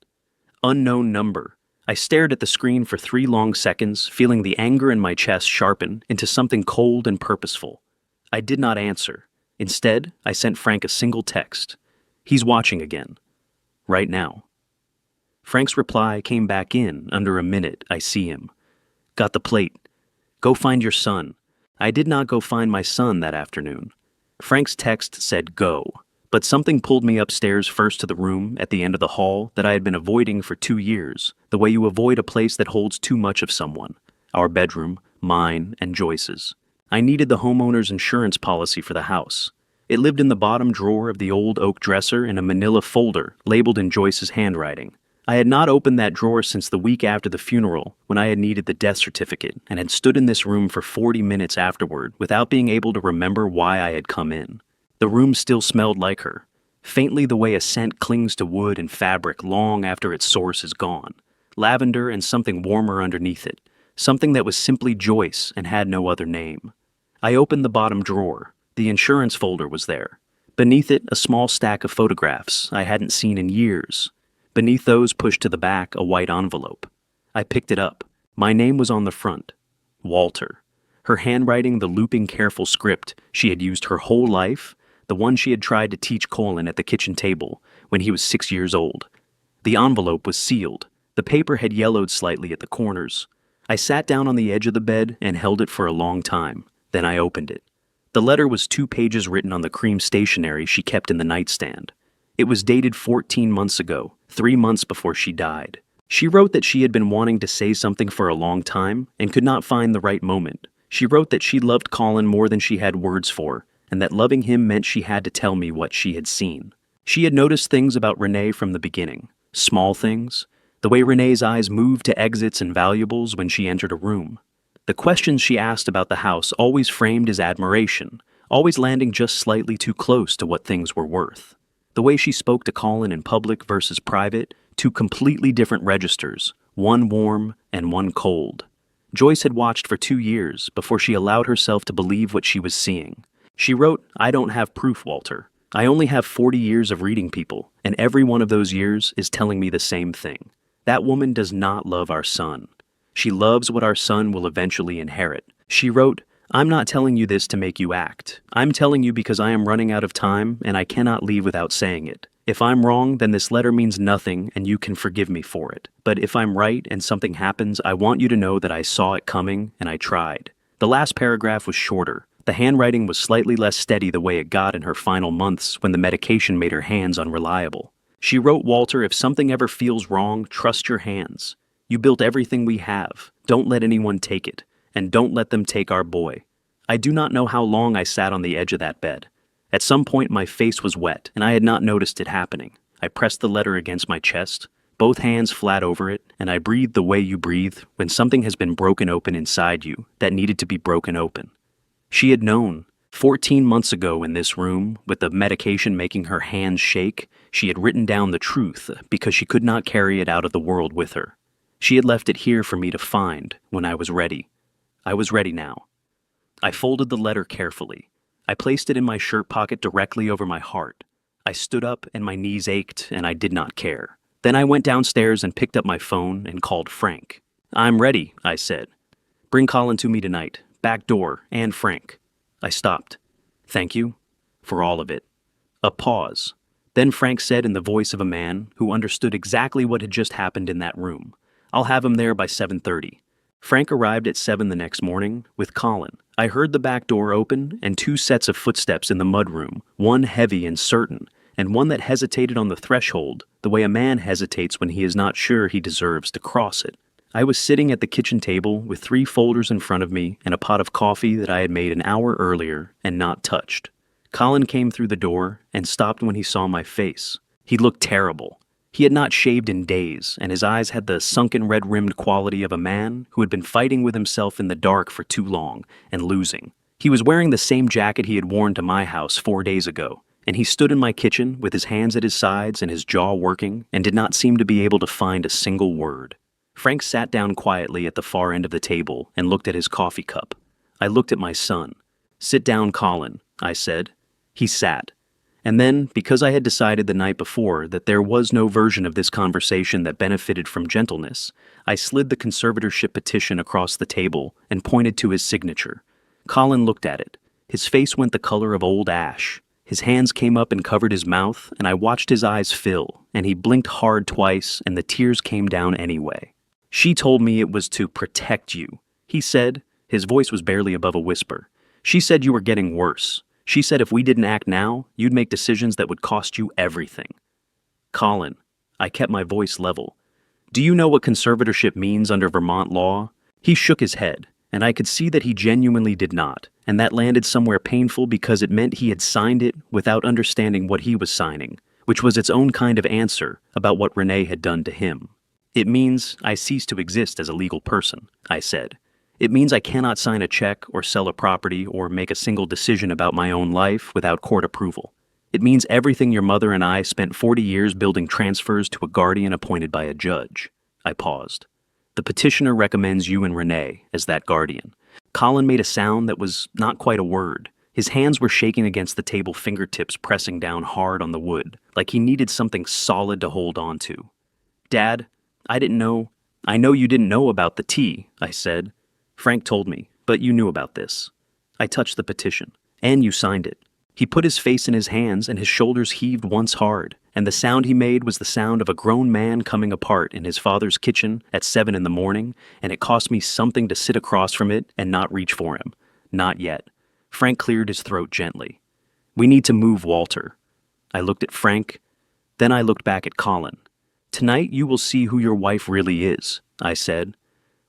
Unknown number. I stared at the screen for 3 long seconds, feeling the anger in my chest sharpen into something cold and purposeful. I did not answer. Instead, I sent Frank a single text. "He's watching again. Right now." Frank's reply came back in under a minute. I see him. "Got the plate. Go find your son." I did not go find my son that afternoon. Frank's text said go, but something pulled me upstairs first to the room at the end of the hall that I had been avoiding for 2 years, the way you avoid a place that holds too much of someone. Our bedroom, mine, and Joyce's. I needed the homeowner's insurance policy for the house. It lived in the bottom drawer of the old oak dresser in a manila folder labeled in Joyce's handwriting. I had not opened that drawer since the week after the funeral, when I had needed the death certificate, and had stood in this room for 40 minutes afterward without being able to remember why I had come in. The room still smelled like her, faintly the way a scent clings to wood and fabric long after its source is gone. Lavender and something warmer underneath it, something that was simply Joyce and had no other name. I opened the bottom drawer. The insurance folder was there. Beneath it, a small stack of photographs I hadn't seen in years. Beneath those, pushed to the back, a white envelope. I picked it up. My name was on the front. Walter. Her handwriting the looping, careful script she had used her whole life, the one she had tried to teach Colin at the kitchen table when he was 6 years old. The envelope was sealed. The paper had yellowed slightly at the corners. I sat down on the edge of the bed and held it for a long time. Then I opened it. The letter was 2 pages written on the cream stationery she kept in the nightstand. It was dated 14 months ago, 3 months before she died. She wrote that she had been wanting to say something for a long time and could not find the right moment. She wrote that she loved Colin more than she had words for, and that loving him meant she had to tell me what she had seen. She had noticed things about Renee from the beginning. Small things. The way Renee's eyes moved to exits and valuables when she entered a room. The questions she asked about the house always framed as admiration, always landing just slightly too close to what things were worth. The way she spoke to Colin in public versus private, 2 completely different registers, one warm and one cold. Joyce had watched for 2 years before she allowed herself to believe what she was seeing. She wrote, "I don't have proof, Walter. I only have 40 years of reading people, and every one of those years is telling me the same thing. That woman does not love our son. She loves what our son will eventually inherit." She wrote, "I'm not telling you this to make you act. I'm telling you because I am running out of time and I cannot leave without saying it. If I'm wrong, then this letter means nothing and you can forgive me for it. But if I'm right and something happens, I want you to know that I saw it coming and I tried." The last paragraph was shorter. The handwriting was slightly less steady the way it got in her final months when the medication made her hands unreliable. She wrote, "Walter, if something ever feels wrong, trust your hands. You built everything we have. Don't let anyone take it. And don't let them take our boy." I do not know how long I sat on the edge of that bed. At some point my face was wet, and I had not noticed it happening. I pressed the letter against my chest, both hands flat over it, and I breathed the way you breathe when something has been broken open inside you that needed to be broken open. She had known. 14 months ago in this room, with the medication making her hands shake, she had written down the truth because she could not carry it out of the world with her. She had left it here for me to find when I was ready. I was ready now. I folded the letter carefully. I placed it in my shirt pocket directly over my heart. I stood up and my knees ached and I did not care. Then I went downstairs and picked up my phone and called Frank. "I'm ready," I said. "Bring Colin to me tonight. Back door and Frank." I stopped. "Thank you for all of it." A pause. Then Frank said in the voice of a man who understood exactly what had just happened in that room, "I'll have him there by 7:30. Frank arrived at 7 the next morning with Colin. I heard the back door open and 2 sets of footsteps in the mudroom, one heavy and certain, and one that hesitated on the threshold the way a man hesitates when he is not sure he deserves to cross it. I was sitting at the kitchen table with 3 folders in front of me and a pot of coffee that I had made an hour earlier and not touched. Colin came through the door and stopped when he saw my face. He looked terrible. He had not shaved in days, and his eyes had the sunken red-rimmed quality of a man who had been fighting with himself in the dark for too long and losing. He was wearing the same jacket he had worn to my house 4 days ago, and he stood in my kitchen with his hands at his sides and his jaw working and did not seem to be able to find a single word. Frank sat down quietly at the far end of the table and looked at his coffee cup. I looked at my son. "Sit down, Colin," I said. He sat. And then, because I had decided the night before that there was no version of this conversation that benefited from gentleness, I slid the conservatorship petition across the table and pointed to his signature. Colin looked at it. His face went the color of old ash. His hands came up and covered his mouth, and I watched his eyes fill, and he blinked hard twice, and the tears came down anyway. "She told me it was to protect you," he said. His voice was barely above a whisper. "She said you were getting worse. She said if we didn't act now, you'd make decisions that would cost you everything." "Colin," I kept my voice level, "do you know what conservatorship means under Vermont law?" He shook his head, and I could see that he genuinely did not, and that landed somewhere painful because it meant he had signed it without understanding what he was signing, which was its own kind of answer about what Renee had done to him. "It means I cease to exist as a legal person," I said. "It means I cannot sign a check or sell a property or make a single decision about my own life without court approval. It means everything your mother and I spent 40 years building transfers to a guardian appointed by a judge." I paused. "The petitioner recommends you and Renee as that guardian." Colin made a sound that was not quite a word. His hands were shaking against the table, fingertips pressing down hard on the wood, like he needed something solid to hold on to. "Dad, I didn't know. I know you didn't know about the tea," I said. "Frank told me, but you knew about this." I touched the petition. "And you signed it." He put his face in his hands and his shoulders heaved once hard, and the sound he made was the sound of a grown man coming apart in his father's kitchen at 7 in the morning, and it cost me something to sit across from it and not reach for him. Not yet. Frank cleared his throat gently. "We need to move, Walter." I looked at Frank, then I looked back at Colin. "Tonight you will see who your wife really is," I said.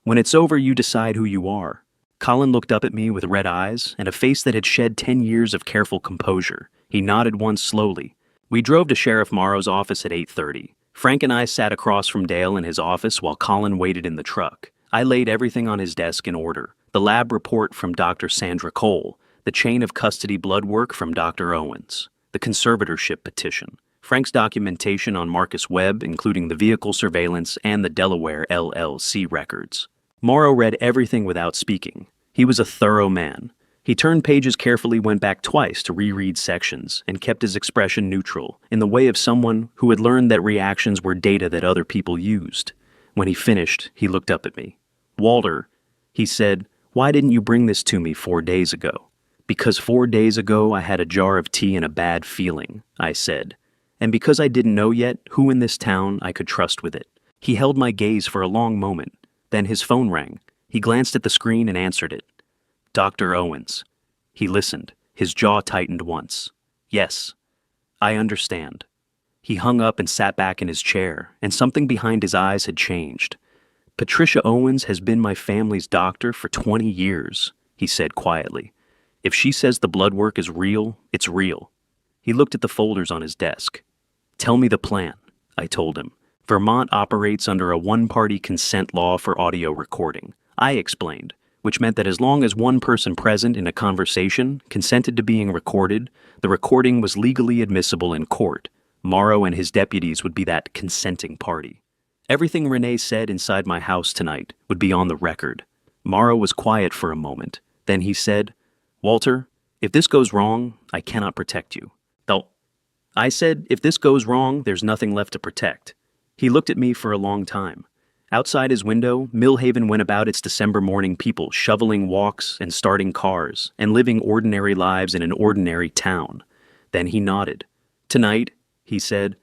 "When it's over, you decide who you are." Colin looked up at me with red eyes and a face that had shed 10 years of careful composure. He nodded once slowly. We drove to Sheriff Morrow's office at 8:30. Frank and I sat across from Dale in his office while Colin waited in the truck. I laid everything on his desk in order. The lab report from Dr. Sandra Cole, the chain of custody blood work from Dr. Owens, the conservatorship petition, Frank's documentation on Marcus Webb, including the vehicle surveillance and the Delaware LLC records. Morrow read everything without speaking. He was a thorough man. He turned pages carefully, went back twice to reread sections, and kept his expression neutral, in the way of someone who had learned that reactions were data that other people used. When he finished, he looked up at me. "Walter," he said, "why didn't you bring this to me 4 days ago?" "Because 4 days ago I had a jar of tea and a bad feeling," I said. "And because I didn't know yet who in this town I could trust with it." He held my gaze for a long moment. Then his phone rang. He glanced at the screen and answered it. "Dr. Owens." He listened. His jaw tightened once. "Yes, I understand." He hung up and sat back in his chair, and something behind his eyes had changed. "Patricia Owens has been my family's doctor for 20 years, he said quietly. "If she says the blood work is real, it's real." He looked at the folders on his desk. "Tell me the plan," I told him. "Vermont operates under a one-party consent law for audio recording," I explained, which meant that as long as one person present in a conversation consented to being recorded, the recording was legally admissible in court. Morrow and his deputies would be that consenting party. Everything Renee said inside my house tonight would be on the record. Morrow was quiet for a moment. Then he said, "Walter, if this goes wrong, I cannot protect you." Though I said, "If this goes wrong, there's nothing left to protect." He looked at me for a long time. Outside his window, Millhaven went about its December morning people, shoveling walks and starting cars, and living ordinary lives in an ordinary town. Then he nodded. "Tonight," he said,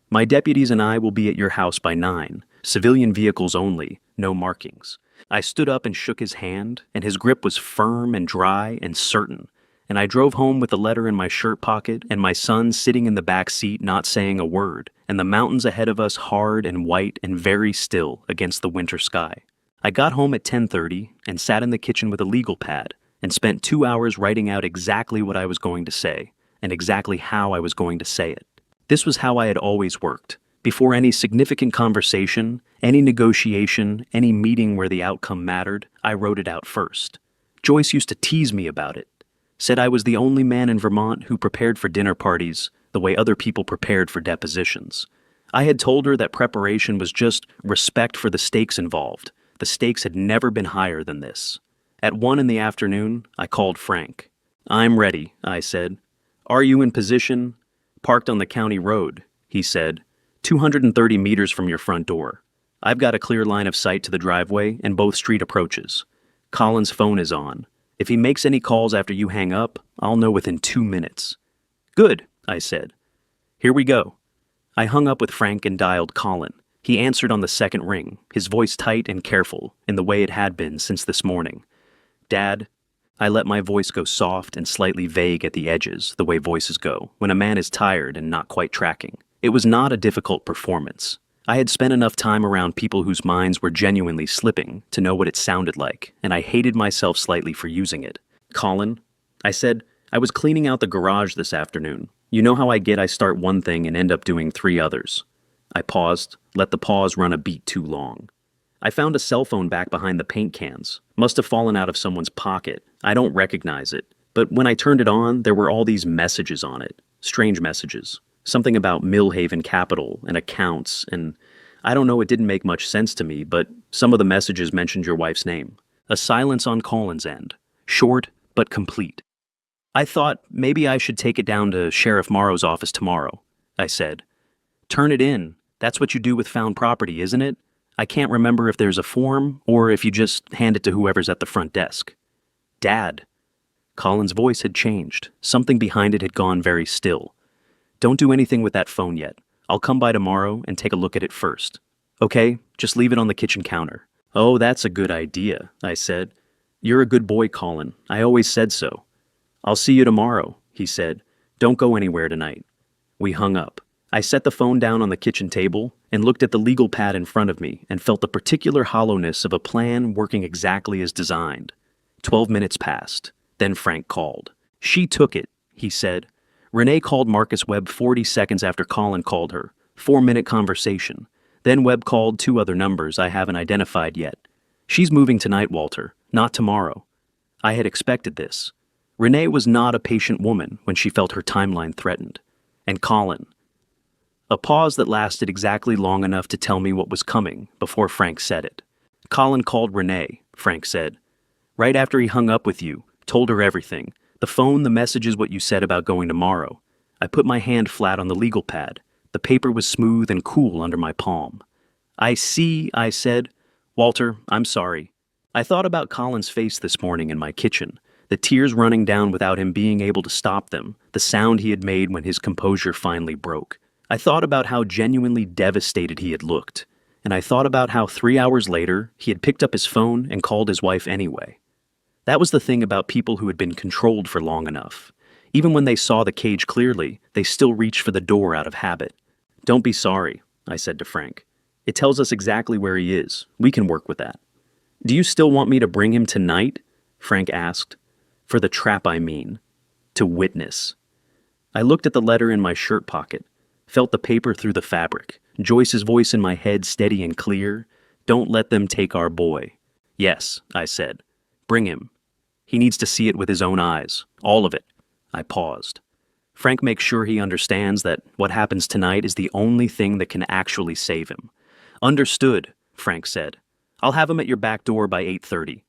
"my deputies and I will be at your house by 9. Civilian vehicles only, no markings." I stood up and shook his hand, and his grip was firm and dry and certain. And I drove home with the letter in my shirt pocket and my son sitting in the back seat not saying a word, and the mountains ahead of us hard and white and very still against the winter sky. I got home at 10:30 and sat in the kitchen with a legal pad and spent 2 hours writing out exactly what I was going to say and exactly how I was going to say it. This was how I had always worked. Before any significant conversation, any negotiation, any meeting where the outcome mattered, I wrote it out first. Joyce used to tease me about it. Said I was the only man in Vermont who prepared for dinner parties the way other people prepared for depositions. I had told her that preparation was just respect for the stakes involved. The stakes had never been higher than this. At 1 in the afternoon, I called Frank. "I'm ready," I said. "Are you in position?" "Parked on the county road," he said, 230 meters from your front door. I've got a clear line of sight to the driveway and both street approaches. Colin's phone is on. If he makes any calls after you hang up, I'll know within 2 minutes. "Good," I said. "Here we go." I hung up with Frank and dialed Colin. He answered on the second ring, his voice tight and careful, in the way it had been since this morning. "Dad?" I let my voice go soft and slightly vague at the edges, the way voices go, when a man is tired and not quite tracking. It was not a difficult performance. I had spent enough time around people whose minds were genuinely slipping to know what it sounded like, and I hated myself slightly for using it. "Colin?" I said, "I was cleaning out the garage this afternoon. You know how I start one thing and end up doing 3 others. I paused, let the pause run a beat too long. I found a cell phone back behind the paint cans. Must have fallen out of someone's pocket. I don't recognize it. But when I turned it on, there were all these messages on it. Strange messages. Something about Millhaven Capital and accounts, and I don't know, it didn't make much sense to me, but some of the messages mentioned your wife's name. A silence on Colin's end. Short, but complete. I thought maybe I should take it down to Sheriff Morrow's office tomorrow, I said. "Turn it in. That's what you do with found property, isn't it? I can't remember if there's a form or if you just hand it to whoever's at the front desk." "Dad." Colin's voice had changed. Something behind it had gone very still. "Don't do anything with that phone yet. I'll come by tomorrow and take a look at it first. Okay, just leave it on the kitchen counter." "Oh, that's a good idea," I said. "You're a good boy, Colin. I always said so." "I'll see you tomorrow," he said. "Don't go anywhere tonight." We hung up. I set the phone down on the kitchen table and looked at the legal pad in front of me and felt the particular hollowness of a plan working exactly as designed. 12 minutes passed. Then Frank called. "She took it," he said. "Renee called Marcus Webb 40 seconds after Colin called her. 4-minute conversation. Then Webb called 2 other numbers I haven't identified yet. She's moving tonight, Walter, not tomorrow." I had expected this. Renee was not a patient woman when she felt her timeline threatened. And Colin. A pause that lasted exactly long enough to tell me what was coming before Frank said it. "Colin called Renee," Frank said. "Right after he hung up with you, told her everything. The phone, the messages, what you said about going tomorrow." I put my hand flat on the legal pad. The paper was smooth and cool under my palm. "I see," I said. "Walter, I'm sorry. I thought about Colin's face this morning in my kitchen, the tears running down without him being able to stop them, the sound he had made when his composure finally broke. I thought about how genuinely devastated he had looked, and I thought about how 3 hours later he had picked up his phone and called his wife anyway. That was the thing about people who had been controlled for long enough. Even when they saw the cage clearly, they still reached for the door out of habit. "Don't be sorry," I said to Frank. "It tells us exactly where he is. We can work with that." "Do you still want me to bring him tonight?" Frank asked. "For the trap, I mean. To witness." I looked at the letter in my shirt pocket, felt the paper through the fabric, Joyce's voice in my head steady and clear. "Don't let them take our boy." "Yes," I said. "Bring him. He needs to see it with his own eyes. All of it." I paused. Frank makes sure he understands that what happens tonight is the only thing that can actually save him. "Understood," Frank said. "I'll have him at your back door by 8:30.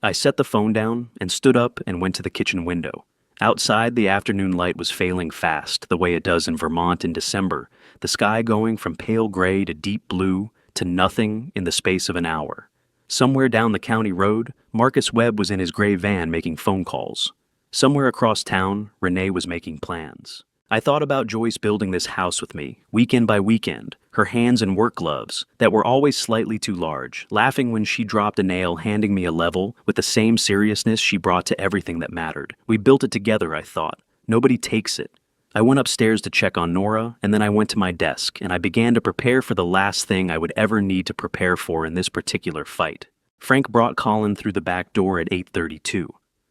I set the phone down and stood up and went to the kitchen window. Outside, the afternoon light was failing fast, the way it does in Vermont in December, the sky going from pale gray to deep blue to nothing in the space of an hour. Somewhere down the county road, Marcus Webb was in his gray van making phone calls. Somewhere across town, Renee was making plans. I thought about Joyce building this house with me, weekend by weekend, her hands in work gloves that were always slightly too large, laughing when she dropped a nail, handing me a level with the same seriousness she brought to everything that mattered. We built it together, I thought. Nobody takes it. I went upstairs to check on Nora, and then I went to my desk, and I began to prepare for the last thing I would ever need to prepare for in this particular fight. Frank brought Colin through the back door at 8:32.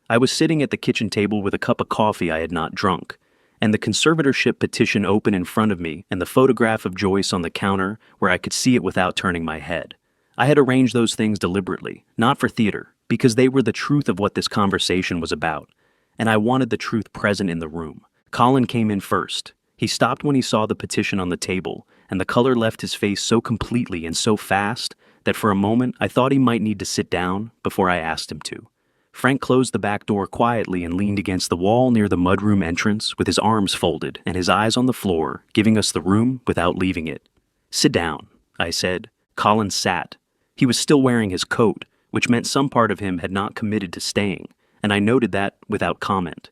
I was sitting at the kitchen table with a cup of coffee I had not drunk, and the conservatorship petition open in front of me and the photograph of Joyce on the counter where I could see it without turning my head. I had arranged those things deliberately, not for theater, because they were the truth of what this conversation was about. and I wanted the truth present in the room. Colin came in first. He stopped when he saw the petition on the table, and the color left his face so completely and so fast that for a moment I thought he might need to sit down before I asked him to. Frank closed the back door quietly and leaned against the wall near the mudroom entrance with his arms folded and his eyes on the floor, giving us the room without leaving it. "Sit down," I said. Colin sat. He was still wearing his coat, which meant some part of him had not committed to staying, and I noted that without comment.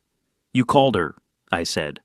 "You called her," I said.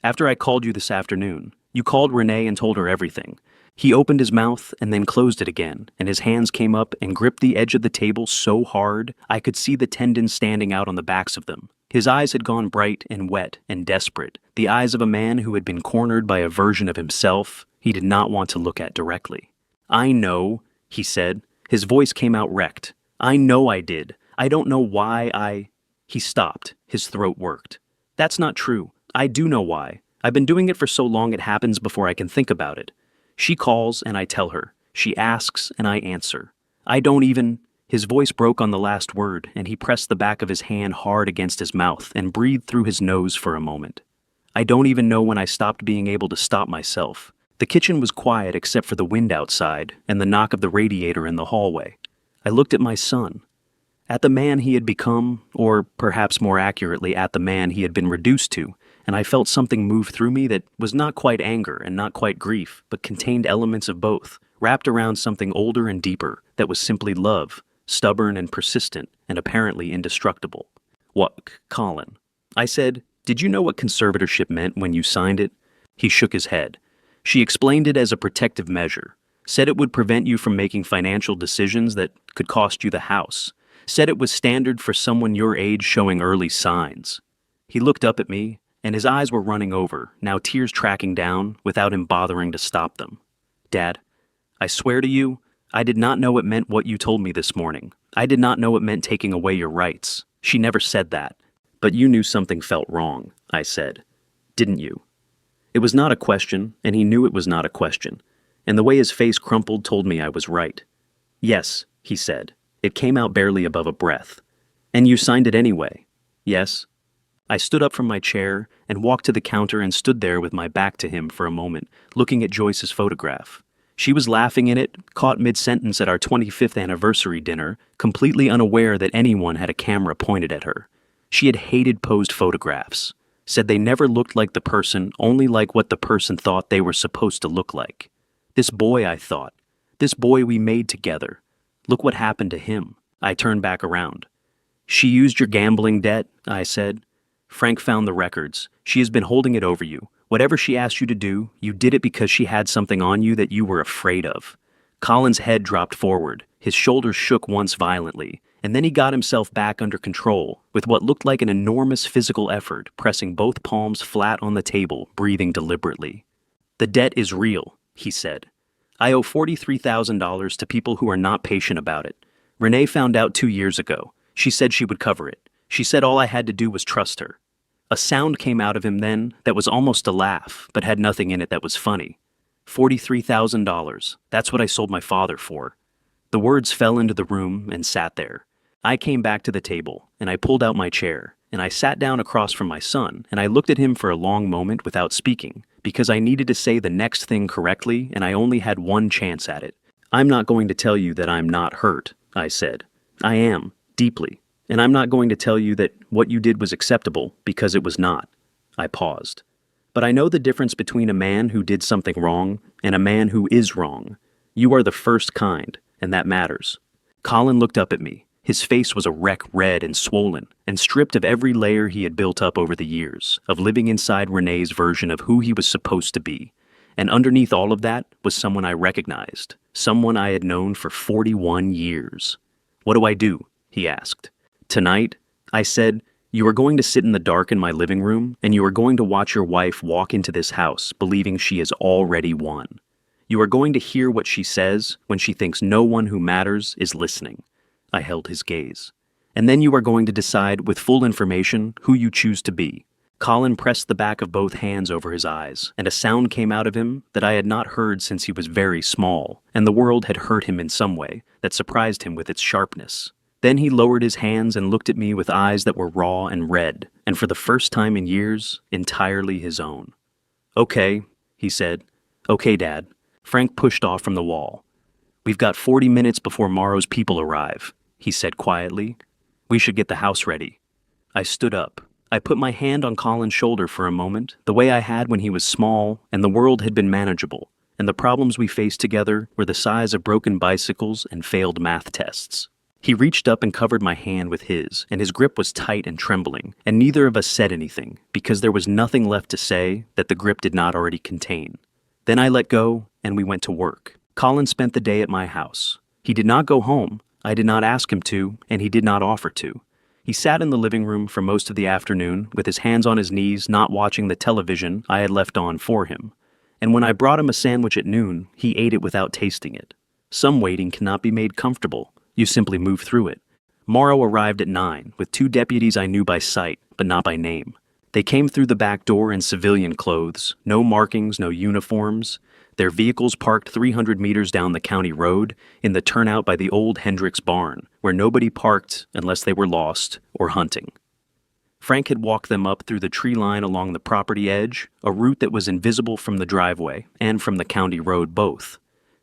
"After I called you this afternoon, you called Renee and told her everything." He opened his mouth and then closed it again, and his hands came up and gripped the edge of the table so hard I could see the tendons standing out on the backs of them. His eyes had gone bright and wet and desperate, the eyes of a man who had been cornered by a version of himself he did not want to look at directly. "I know," he said. His voice came out wrecked. "I know I did. I don't know why I—" He stopped. His throat worked. "That's not true. I do know why. I've been doing it for so long it happens before I can think about it. She calls and I tell her. She asks and I answer. I don't even—" His voice broke on the last word, and he pressed the back of his hand hard against his mouth and breathed through his nose for a moment. "I don't even know when I stopped being able to stop myself." The kitchen was quiet except for the wind outside and the knock of the radiator in the hallway. I looked at my son. At the man he had become, or perhaps more accurately at the man he had been reduced to, and I felt something move through me that was not quite anger and not quite grief, but contained elements of both, wrapped around something older and deeper that was simply love, stubborn and persistent and apparently indestructible. "What, Colin?" I said. "Did you know what conservatorship meant when you signed it?" He shook his head. "She explained it as a protective measure, said it would prevent you from making financial decisions that could cost you the house, said it was standard for someone your age showing early signs." He looked up at me, and his eyes were running over, now tears tracking down without him bothering to stop them. "Dad, I swear to you, I did not know it meant what you told me this morning. I did not know it meant taking away your rights. She never said that. But you knew something felt wrong," I said. "Didn't you?" It was not a question, and he knew it was not a question, and the way his face crumpled told me I was right. "Yes," he said. It came out barely above a breath. "And you signed it anyway?" "Yes." I stood up from my chair and walked to the counter and stood there with my back to him for a moment, looking at Joyce's photograph. She was laughing in it, caught mid-sentence at our 25th anniversary dinner, completely unaware that anyone had a camera pointed at her. She had hated posed photographs, said they never looked like the person, only like what the person thought they were supposed to look like. This boy, I thought. This boy we made together. Look what happened to him. I turned back around. "She used your gambling debt," I said. "Frank found the records. She has been holding it over you. Whatever she asked you to do, you did it because she had something on you that you were afraid of." Colin's head dropped forward. His shoulders shook once violently, and then he got himself back under control, with what looked like an enormous physical effort, pressing both palms flat on the table, breathing deliberately. "The debt is real," he said. "I owe $43,000 to people who are not patient about it. Renee found out 2 years ago. She said she would cover it. She said all I had to do was trust her." A sound came out of him then that was almost a laugh, but had nothing in it that was funny. $43,000. That's what I sold my father for." The words fell into the room and sat there. I came back to the table, and I pulled out my chair, and I sat down across from my son, and I looked at him for a long moment without speaking, because I needed to say the next thing correctly, and I only had one chance at it. "I'm not going to tell you that I'm not hurt," I said. "I am, deeply. And I'm not going to tell you that what you did was acceptable, because it was not." I paused. "But I know the difference between a man who did something wrong and a man who is wrong. You are the first kind, and that matters." Colin looked up at me. His face was a wreck, red and swollen, and stripped of every layer he had built up over the years, of living inside Renee's version of who he was supposed to be. And underneath all of that was someone I recognized, someone I had known for 41 years. "What do I do?" he asked. "Tonight," I said, "you are going to sit in the dark in my living room, and you are going to watch your wife walk into this house believing she has already won. You are going to hear what she says when she thinks no one who matters is listening." I held his gaze. "And then you are going to decide with full information who you choose to be." Colin pressed the back of both hands over his eyes, and a sound came out of him that I had not heard since he was very small, and the world had hurt him in some way that surprised him with its sharpness. Then he lowered his hands and looked at me with eyes that were raw and red, and for the first time in years, entirely his own. "Okay," he said. "Okay, Dad." Frank pushed off from the wall. "We've got 40 minutes before Morrow's people arrive," he said quietly. "We should get the house ready." I stood up. I put my hand on Colin's shoulder for a moment, the way I had when he was small and the world had been manageable, and the problems we faced together were the size of broken bicycles and failed math tests. He reached up and covered my hand with his, and his grip was tight and trembling, and neither of us said anything, because there was nothing left to say that the grip did not already contain. Then I let go, and we went to work. Colin spent the day at my house. He did not go home. I did not ask him to, and he did not offer to. He sat in the living room for most of the afternoon, with his hands on his knees, not watching the television I had left on for him. And when I brought him a sandwich at noon, he ate it without tasting it. Some waiting cannot be made comfortable. You simply move through it. Morrow arrived at 9, with 2 deputies I knew by sight, but not by name. They came through the back door in civilian clothes, no markings, no uniforms. Their vehicles parked 300 meters down the county road in the turnout by the old Hendricks barn, where nobody parked unless they were lost or hunting. Frank had walked them up through the tree line along the property edge, a route that was invisible from the driveway and from the county road both.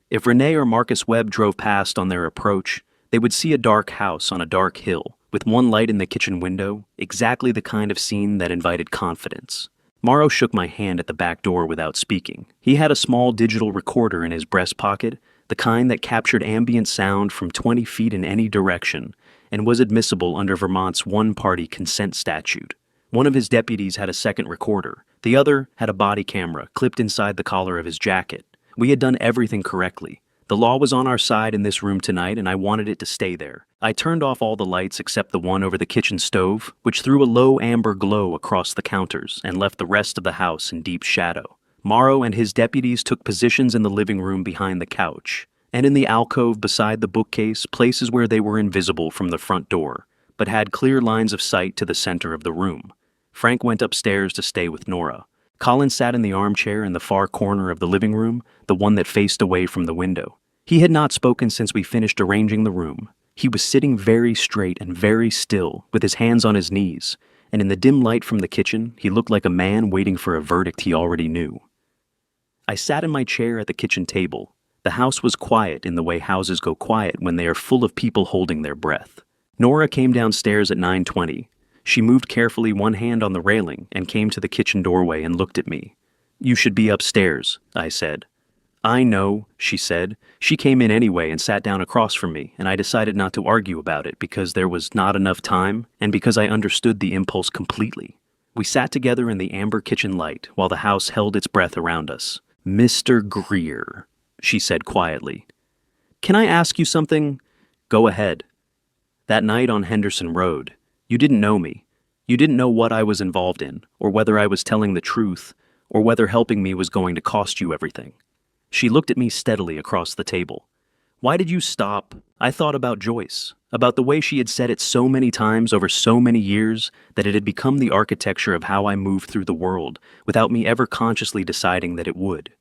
If Renee or Marcus Webb drove past on their approach, they would see a dark house on a dark hill, with one light in the kitchen window, exactly the kind of scene that invited confidence. Morrow shook my hand at the back door without speaking. He had a small digital recorder in his breast pocket, the kind that captured ambient sound from 20 feet in any direction, and was admissible under Vermont's one-party consent statute. One of his deputies had a second recorder. The other had a body camera clipped inside the collar of his jacket. We had done everything correctly. The law was on our side in this room tonight, and I wanted it to stay there. I turned off all the lights except the one over the kitchen stove, which threw a low amber glow across the counters and left the rest of the house in deep shadow. Morrow and his deputies took positions in the living room behind the couch, and in the alcove beside the bookcase, places where they were invisible from the front door, but had clear lines of sight to the center of the room. Frank went upstairs to stay with Nora. Colin sat in the armchair in the far corner of the living room, the one that faced away from the window. He had not spoken since we finished arranging the room. He was sitting very straight and very still, with his hands on his knees, and in the dim light from the kitchen, he looked like a man waiting for a verdict he already knew. I sat in my chair at the kitchen table. The house was quiet in the way houses go quiet when they are full of people holding their breath. Nora came downstairs at 9:20. She moved carefully, one hand on the railing, and came to the kitchen doorway and looked at me. "You should be upstairs," I said. "I know," she said. She came in anyway and sat down across from me, and I decided not to argue about it because there was not enough time and because I understood the impulse completely. We sat together in the amber kitchen light while the house held its breath around us. "Mr. Greer," she said quietly. "Can I ask you something?" "Go ahead." "That night on Henderson Road, you didn't know me. You didn't know what I was involved in, or whether I was telling the truth, or whether helping me was going to cost you everything." She looked at me steadily across the table. "Why did you stop?" I thought about Joyce, about the way she had said it so many times over so many years that it had become the architecture of how I moved through the world without me ever consciously deciding that it would.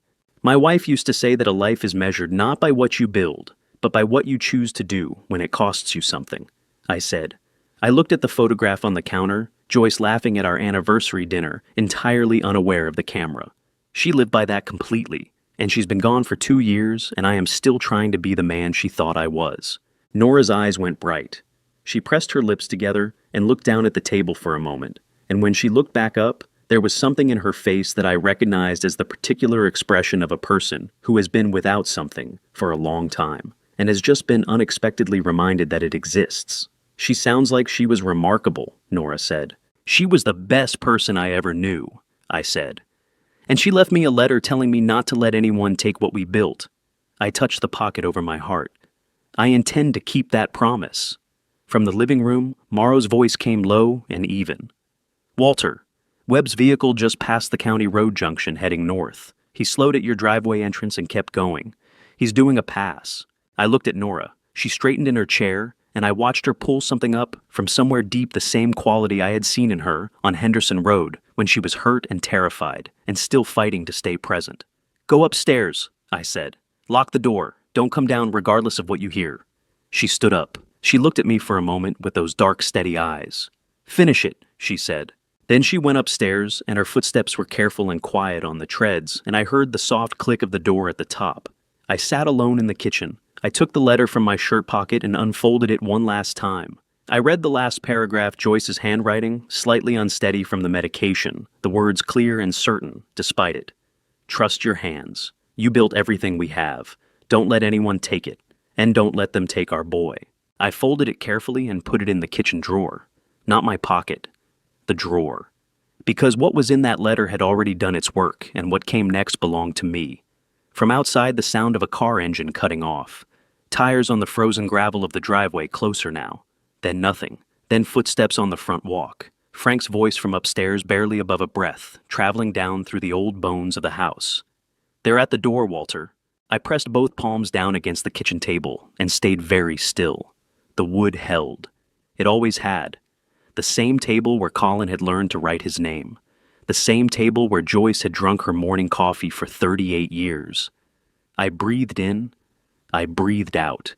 "My wife used to say that a life is measured not by what you build, but by what you choose to do when it costs you something," I said. I looked at the photograph on the counter, Joyce laughing at our anniversary dinner, entirely unaware of the camera. She lived by that completely. And she's been gone for 2 years, and I am still trying to be the man she thought I was. Nora's eyes went bright. She pressed her lips together and looked down at the table for a moment, and when she looked back up, there was something in her face that I recognized as the particular expression of a person who has been without something for a long time, and has just been unexpectedly reminded that it exists. "She sounds like she was remarkable," Nora said. "She was the best person I ever knew," I said. "And she left me a letter telling me not to let anyone take what we built." I touched the pocket over my heart. "I intend to keep that promise." From the living room, Morrow's voice came low and even. "Walter, Webb's vehicle just passed the county road junction heading north. He slowed at your driveway entrance and kept going. He's doing a pass." I looked at Nora. She straightened in her chair, and I watched her pull something up from somewhere deep, the same quality I had seen in her on Henderson Road when she was hurt and terrified and still fighting to stay present. "Go upstairs," I said. "Lock the door. Don't come down regardless of what you hear." She stood up. She looked at me for a moment with those dark, steady eyes. "Finish it," she said. Then she went upstairs, and her footsteps were careful and quiet on the treads, and I heard the soft click of the door at the top. I sat alone in the kitchen. I took the letter from my shirt pocket and unfolded it one last time. I read the last paragraph, Joyce's handwriting, slightly unsteady from the medication, the words clear and certain, despite it. Trust your hands. You built everything we have. Don't let anyone take it. And don't let them take our boy. I folded it carefully and put it in the kitchen drawer. Not my pocket. The drawer. Because what was in that letter had already done its work, and what came next belonged to me. From outside, the sound of a car engine cutting off. Tires on the frozen gravel of the driveway, closer now. Then nothing. Then footsteps on the front walk. Frank's voice from upstairs, barely above a breath, traveling down through the old bones of the house. They're at the door, Walter. I pressed both palms down against the kitchen table and stayed very still. The wood held. It always had. The same table where Colin had learned to write his name. The same table where Joyce had drunk her morning coffee for 38 years. I breathed in. I breathed out.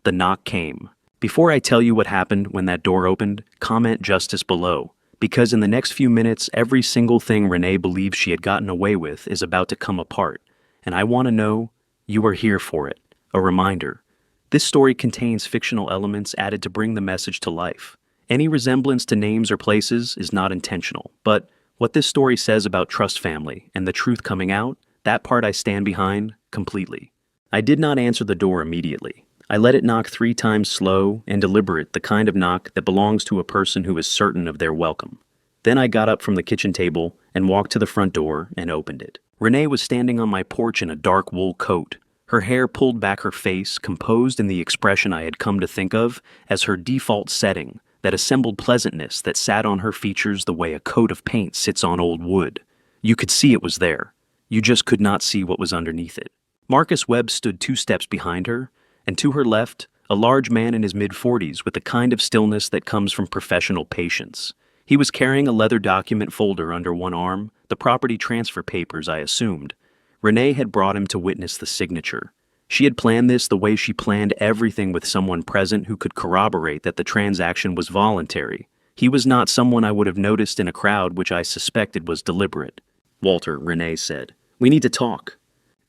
The knock came. Before I tell you what happened when that door opened, comment justice below, because in the next few minutes, every single thing Renee believes she had gotten away with is about to come apart, and I want to know you are here for it. A reminder. This story contains fictional elements added to bring the message to life. Any resemblance to names or places is not intentional, but what this story says about Trust family and the truth coming out, that part I stand behind completely. I did not answer the door immediately. I let it knock 3 times, slow and deliberate, the kind of knock that belongs to a person who is certain of their welcome. Then I got up from the kitchen table and walked to the front door and opened it. Renee was standing on my porch in a dark wool coat, her hair pulled back, her face composed in the expression I had come to think of as her default setting, that assembled pleasantness that sat on her features the way a coat of paint sits on old wood. You could see it was there. You just could not see what was underneath it. Marcus Webb stood 2 steps behind her, and to her left, a large man in his mid-40s with the kind of stillness that comes from professional patience. He was carrying a leather document folder under one arm, the property transfer papers, I assumed. Renee had brought him to witness the signature. She had planned this the way she planned everything, with someone present who could corroborate that the transaction was voluntary. He was not someone I would have noticed in a crowd, which I suspected was deliberate. Walter, Renee said, we need to talk.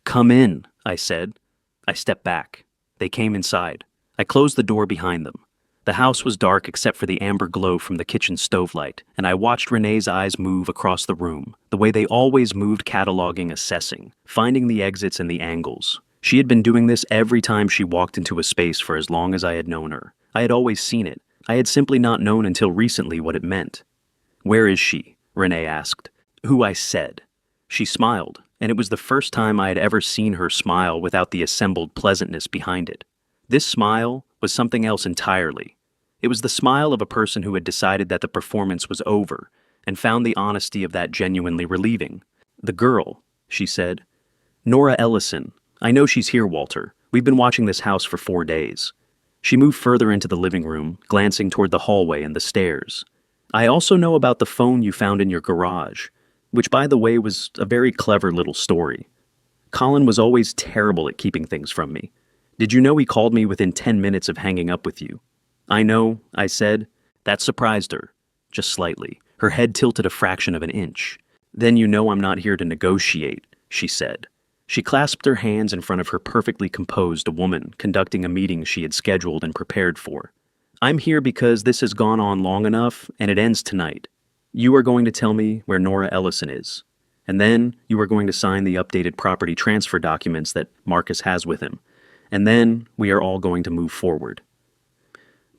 Come in, I said. I stepped back. They came inside. I closed the door behind them. The house was dark except for the amber glow from the kitchen stove light, and I watched Renee's eyes move across the room, the way they always moved, cataloging, assessing, finding the exits and the angles. She had been doing this every time she walked into a space for as long as I had known her. I had always seen it. I had simply not known until recently what it meant. Where is she? Renee asked. Who? I said. She smiled, and it was the first time I had ever seen her smile without the assembled pleasantness behind it. This smile was something else entirely. It was the smile of a person who had decided that the performance was over and found the honesty of that genuinely relieving. The girl, she said. Nora Ellison. I know she's here, Walter. We've been watching this house for 4 days. She moved further into the living room, glancing toward the hallway and the stairs. I also know about the phone you found in your garage, which, by the way, was a very clever little story. Colin was always terrible at keeping things from me. Did you know he called me within 10 minutes of hanging up with you? I know, I said. That surprised her, just slightly. Her head tilted a fraction of an inch. Then you know I'm not here to negotiate, she said. She clasped her hands in front of her, perfectly composed, a woman conducting a meeting she had scheduled and prepared for. I'm here because this has gone on long enough, and it ends tonight. You are going to tell me where Nora Ellison is. And then you are going to sign the updated property transfer documents that Marcus has with him. And then we are all going to move forward.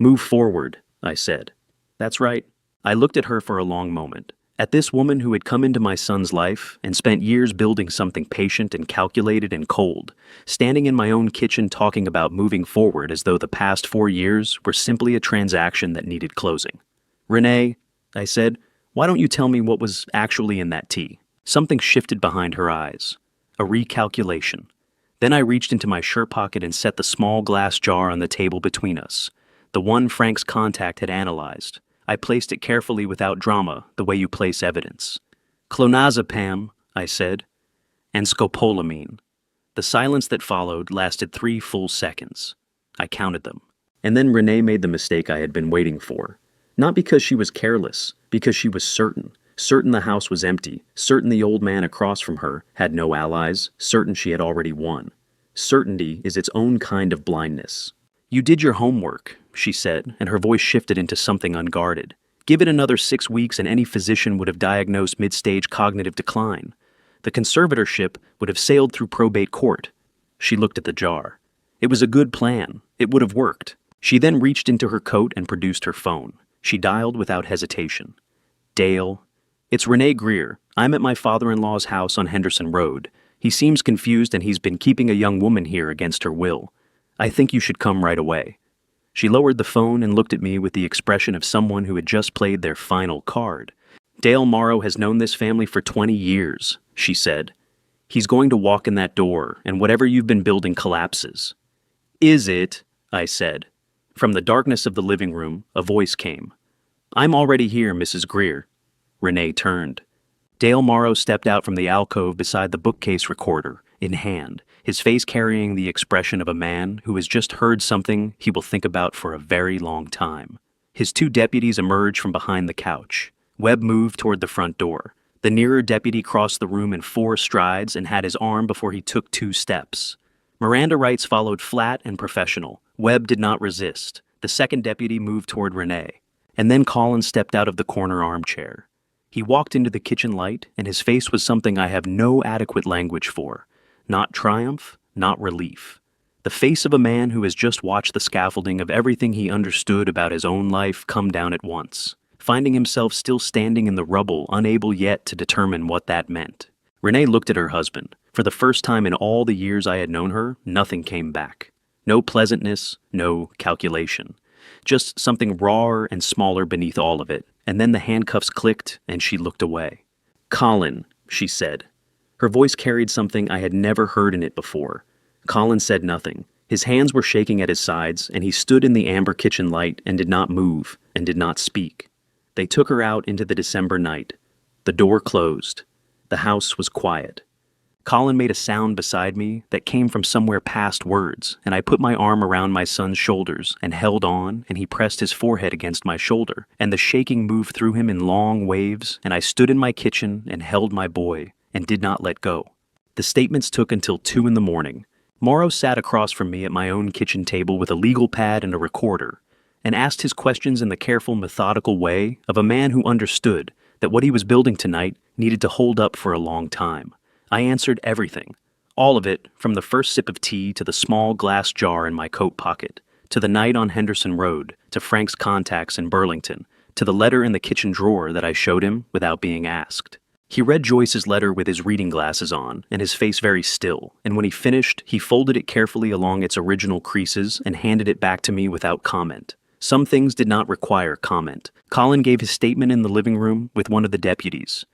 Move forward, I said. That's right. I looked at her for a long moment. At this woman who had come into my son's life and spent years building something patient and calculated and cold, standing in my own kitchen talking about moving forward as though the past 4 years were simply a transaction that needed closing. Renee, I said, why don't you tell me what was actually in that tea? Something shifted behind her eyes. A recalculation. Then I reached into my shirt pocket and set the small glass jar on the table between us, the one Frank's contact had analyzed. I placed it carefully without drama, the way you place evidence. Clonazepam, I said, and scopolamine. The silence that followed lasted 3 full seconds. I counted them. And then Renee made the mistake I had been waiting for. Not because she was careless, because she was certain. Certain the house was empty, certain the old man across from her had no allies, certain she had already won. Certainty is its own kind of blindness. "You did your homework," she said, and her voice shifted into something unguarded. "Give it another 6 weeks and any physician would have diagnosed mid-stage cognitive decline. The conservatorship would have sailed through probate court." She looked at the jar. It was a good plan. It would have worked. She then reached into her coat and produced her phone. She dialed without hesitation. "Dale. It's Renee Greer. I'm at my father-in-law's house on Henderson Road. He seems confused and he's been keeping a young woman here against her will. I think you should come right away." She lowered the phone and looked at me with the expression of someone who had just played their final card. "Dale Morrow has known this family for 20 years, she said. "He's going to walk in that door, and whatever you've been building collapses." "Is it?" I said. From the darkness of the living room, a voice came. "I'm already here, Mrs. Greer." Renee turned. Dale Morrow stepped out from the alcove beside the bookcase recorder, in hand, his face carrying the expression of a man who has just heard something he will think about for a very long time. His 2 deputies emerged from behind the couch. Webb moved toward the front door. The nearer deputy crossed the room in 4 strides and had his arm before he took 2 steps. Miranda rights followed flat and professional. Webb did not resist. The second deputy moved toward Renee. And then Colin stepped out of the corner armchair. He walked into the kitchen light, and his face was something I have no adequate language for. Not triumph, not relief. The face of a man who has just watched the scaffolding of everything he understood about his own life come down at once, finding himself still standing in the rubble, unable yet to determine what that meant. Renee looked at her husband. For the first time in all the years I had known her, nothing came back. No pleasantness, no calculation. Just something rawer and smaller beneath all of it, and then the handcuffs clicked and she looked away. "Colin," she said. Her voice carried something I had never heard in it before. Colin said nothing. His hands were shaking at his sides, and he stood in the amber kitchen light and did not move and did not speak. They took her out into the December night. The door closed. The house was quiet. Colin made a sound beside me that came from somewhere past words, and I put my arm around my son's shoulders and held on, and he pressed his forehead against my shoulder, and the shaking moved through him in long waves, and I stood in my kitchen and held my boy and did not let go. The statements took until 2 in the morning. Morrow sat across from me at my own kitchen table with a legal pad and a recorder, and asked his questions in the careful, methodical way of a man who understood that what he was building tonight needed to hold up for a long time. I answered everything, all of it, from the first sip of tea to the small glass jar in my coat pocket, to the night on Henderson Road, to Frank's contacts in Burlington, to the letter in the kitchen drawer that I showed him without being asked. He read Joyce's letter with his reading glasses on, and his face very still, and when he finished, he folded it carefully along its original creases and handed it back to me without comment. Some things did not require comment. Colin gave his statement in the living room with one of the deputies.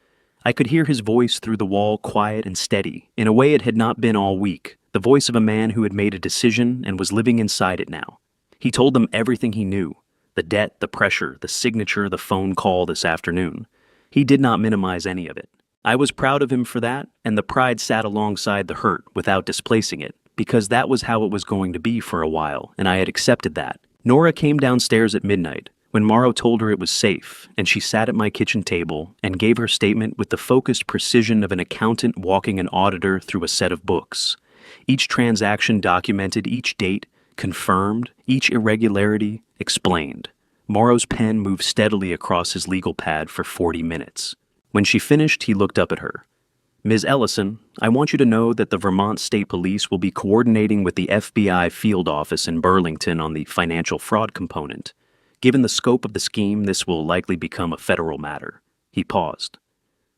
I could hear his voice through the wall, quiet and steady, in a way it had not been all week, the voice of a man who had made a decision and was living inside it now. He told them everything he knew, the debt, the pressure, the signature, the phone call this afternoon. He did not minimize any of it. I was proud of him for that, and the pride sat alongside the hurt without displacing it, because that was how it was going to be for a while, and I had accepted that. Nora came downstairs at midnight, when Morrow told her it was safe, and she sat at my kitchen table and gave her statement with the focused precision of an accountant walking an auditor through a set of books. Each transaction documented, each date confirmed, each irregularity explained. Morrow's pen moved steadily across his legal pad for 40 minutes. When she finished, he looked up at her. "Ms. Ellison, I want you to know that the Vermont State Police will be coordinating with the FBI field office in Burlington on the financial fraud component. Given the scope of the scheme, this will likely become a federal matter." He paused.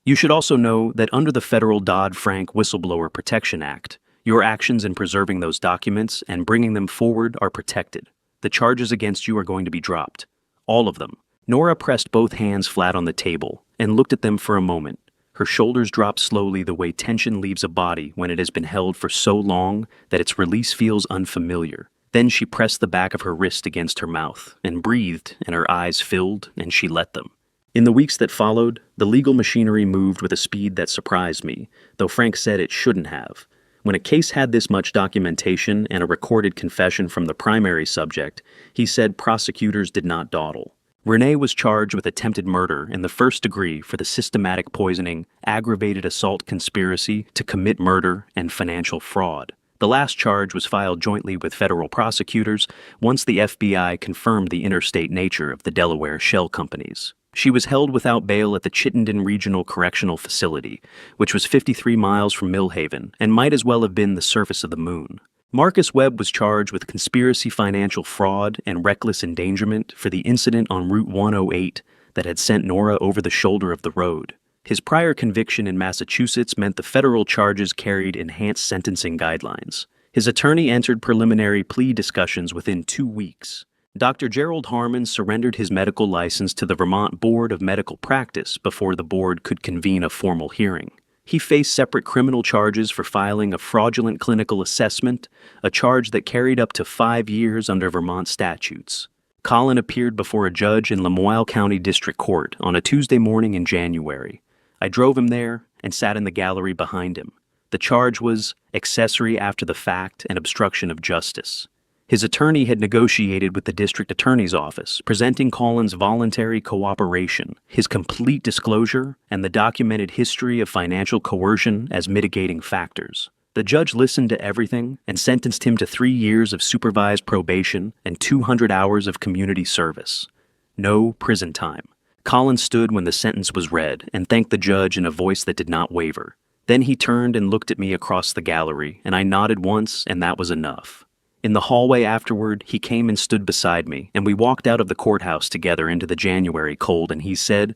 "You should also know that under the federal Dodd-Frank Whistleblower Protection Act, your actions in preserving those documents and bringing them forward are protected. The charges against you are going to be dropped. All of them." Nora pressed both hands flat on the table and looked at them for a moment. Her shoulders dropped slowly the way tension leaves a body when it has been held for so long that its release feels unfamiliar. Then she pressed the back of her wrist against her mouth and breathed, and her eyes filled, and she let them. In the weeks that followed, the legal machinery moved with a speed that surprised me, though Frank said it shouldn't have. When a case had this much documentation and a recorded confession from the primary subject, he said prosecutors did not dawdle. Renee was charged with attempted murder in the first degree for the systematic poisoning, aggravated assault conspiracy to commit murder, and financial fraud. The last charge was filed jointly with federal prosecutors once the FBI confirmed the interstate nature of the Delaware shell companies. She was held without bail at the Chittenden Regional Correctional Facility, which was 53 miles from Millhaven and might as well have been the surface of the moon. Marcus Webb was charged with conspiracy, financial fraud, and reckless endangerment for the incident on Route 108 that had sent Nora over the shoulder of the road. His prior conviction in Massachusetts meant the federal charges carried enhanced sentencing guidelines. His attorney entered preliminary plea discussions within 2 weeks. Dr. Gerald Harmon surrendered his medical license to the Vermont Board of Medical Practice before the board could convene a formal hearing. He faced separate criminal charges for filing a fraudulent clinical assessment, a charge that carried up to 5 years under Vermont statutes. Colin appeared before a judge in Lamoille County District Court on a Tuesday morning in January. I drove him there and sat in the gallery behind him. The charge was accessory after the fact and obstruction of justice. His attorney had negotiated with the district attorney's office, presenting Colin's voluntary cooperation, his complete disclosure, and the documented history of financial coercion as mitigating factors. The judge listened to everything and sentenced him to 3 years of supervised probation and 200 hours of community service. No prison time. Colin stood when the sentence was read and thanked the judge in a voice that did not waver. Then he turned and looked at me across the gallery, and I nodded once, and that was enough. In the hallway afterward, he came and stood beside me, and we walked out of the courthouse together into the January cold, and he said,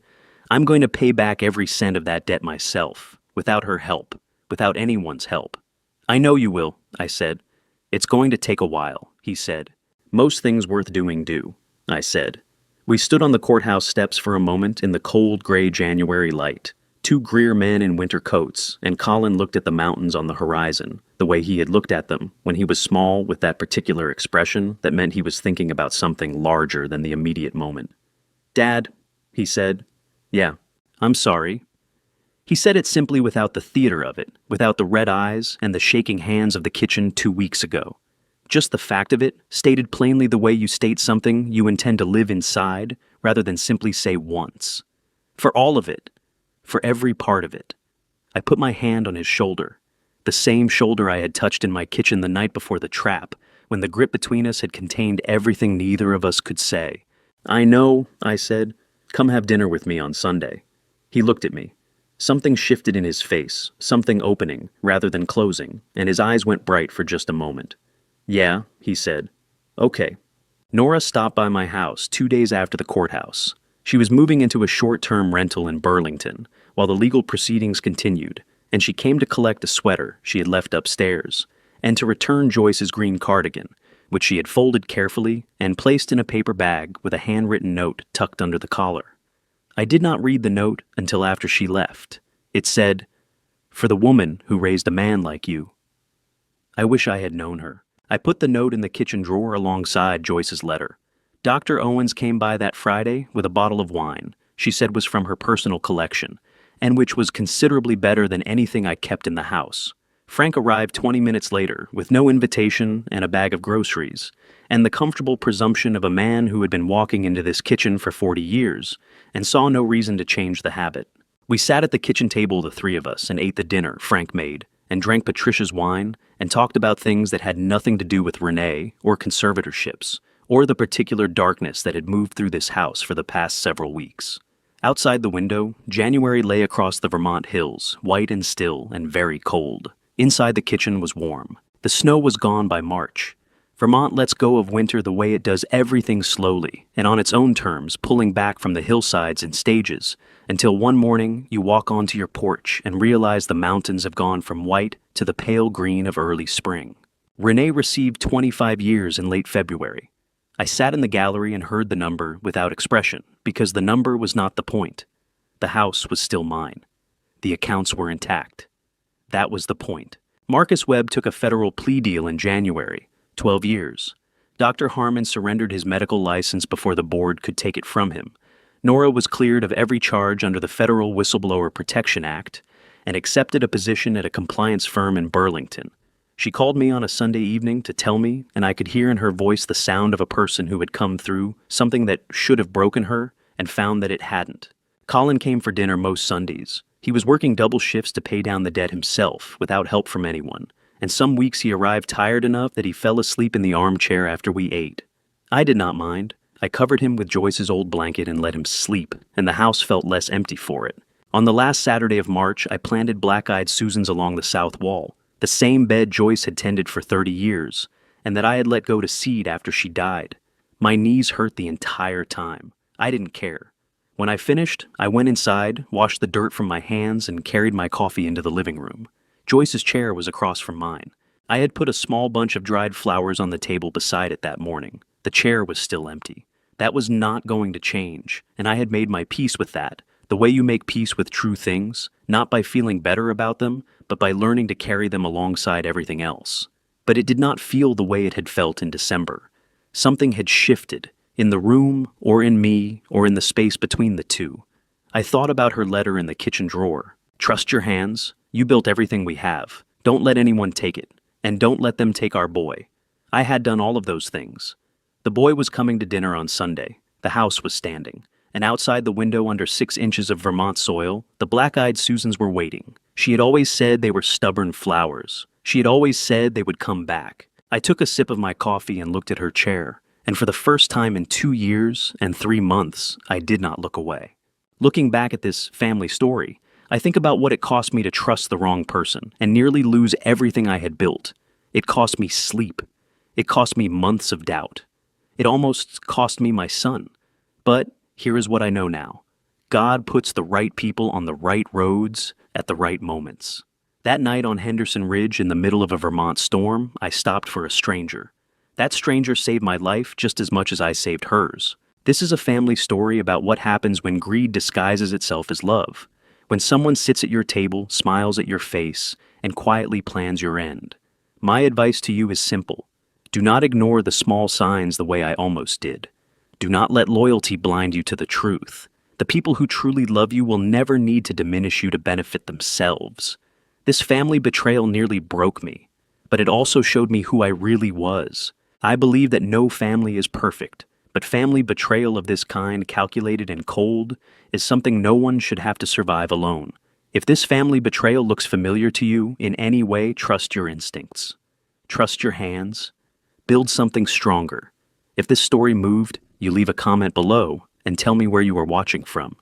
"I'm going to pay back every cent of that debt myself, without her help, without anyone's help." "I know you will," I said. "It's going to take a while," he said. "Most things worth doing do," I said. We stood on the courthouse steps for a moment in the cold, gray January light. 2 Greer men in winter coats, and Colin looked at the mountains on the horizon, the way he had looked at them when he was small, with that particular expression that meant he was thinking about something larger than the immediate moment. "Dad," he said. "Yeah, I'm sorry." He said it simply without the theater of it, without the red eyes and the shaking hands of the kitchen 2 weeks ago. Just the fact of it, stated plainly the way you state something you intend to live inside, rather than simply say once. For all of it. For every part of it. I put my hand on his shoulder, the same shoulder I had touched in my kitchen the night before the trap, when the grip between us had contained everything neither of us could say. "I know," I said. "Come have dinner with me on Sunday." He looked at me. Something shifted in his face, something opening rather than closing, and his eyes went bright for just a moment. "Yeah," he said. "Okay." Nora stopped by my house 2 days after the courthouse. She was moving into a short-term rental in Burlington, while the legal proceedings continued, and she came to collect a sweater she had left upstairs, and to return Joyce's green cardigan, which she had folded carefully and placed in a paper bag with a handwritten note tucked under the collar. I did not read the note until after she left. It said, "For the woman who raised a man like you." I wish I had known her. I put the note in the kitchen drawer alongside Joyce's letter. Dr. Owens came by that Friday with a bottle of wine she said was from her personal collection, and which was considerably better than anything I kept in the house. Frank arrived 20 minutes later with no invitation and a bag of groceries, and the comfortable presumption of a man who had been walking into this kitchen for 40 years and saw no reason to change the habit. We sat at the kitchen table, the 3 of us, and ate the dinner Frank made, and drank Patricia's wine, and talked about things that had nothing to do with Renee or conservatorships, or the particular darkness that had moved through this house for the past several weeks. Outside the window, January lay across the Vermont hills, white and still and very cold. Inside the kitchen was warm. The snow was gone by March. Vermont lets go of winter the way it does everything slowly, and on its own terms, pulling back from the hillsides in stages, until one morning you walk onto your porch and realize the mountains have gone from white to the pale green of early spring. Renee received 25 years in late February. I sat in the gallery and heard the number without expression, because the number was not the point. The house was still mine. The accounts were intact. That was the point. Marcus Webb took a federal plea deal in January, 12 years. Dr. Harmon surrendered his medical license before the board could take it from him. Nora was cleared of every charge under the Federal Whistleblower Protection Act and accepted a position at a compliance firm in Burlington. She called me on a Sunday evening to tell me, and I could hear in her voice the sound of a person who had come through something that should have broken her and found that it hadn't. Colin came for dinner most Sundays. He was working double shifts to pay down the debt himself without help from anyone, and some weeks he arrived tired enough that he fell asleep in the armchair after we ate. I did not mind. I covered him with Joyce's old blanket and let him sleep, and the house felt less empty for it. On the last Saturday of March, I planted black-eyed Susans along the south wall, the same bed Joyce had tended for 30 years, and that I had let go to seed after she died. My knees hurt the entire time. I didn't care. When I finished, I went inside, washed the dirt from my hands, and carried my coffee into the living room. Joyce's chair was across from mine. I had put a small bunch of dried flowers on the table beside it that morning. The chair was still empty. That was not going to change, and I had made my peace with that, the way you make peace with true things, not by feeling better about them, but by learning to carry them alongside everything else. But it did not feel the way it had felt in December. Something had shifted, in the room, or in me, or in the space between the two. I thought about her letter in the kitchen drawer. Trust your hands. You built everything we have. Don't let anyone take it. And don't let them take our boy. I had done all of those things. The boy was coming to dinner on Sunday. The house was standing. And outside the window under 6 inches of Vermont soil, the black-eyed Susans were waiting. She had always said they were stubborn flowers. She had always said they would come back. I took a sip of my coffee and looked at her chair, and for the first time in 2 years and 3 months, I did not look away. Looking back at this family story, I think about what it cost me to trust the wrong person and nearly lose everything I had built. It cost me sleep. It cost me months of doubt. It almost cost me my son. But here is what I know now. God puts the right people on the right roads at the right moments. That night on Henderson Ridge in the middle of a Vermont storm, I stopped for a stranger. That stranger saved my life just as much as I saved hers. This is a family story about what happens when greed disguises itself as love. When someone sits at your table, smiles at your face, and quietly plans your end. My advice to you is simple. Do not ignore the small signs the way I almost did. Do not let loyalty blind you to the truth. The people who truly love you will never need to diminish you to benefit themselves. This family betrayal nearly broke me, but it also showed me who I really was. I believe that no family is perfect, but family betrayal of this kind, calculated and cold, is something no one should have to survive alone. If this family betrayal looks familiar to you in any way, trust your instincts. Trust your hands. Build something stronger. If this story moved, you leave a comment below and tell me where you are watching from.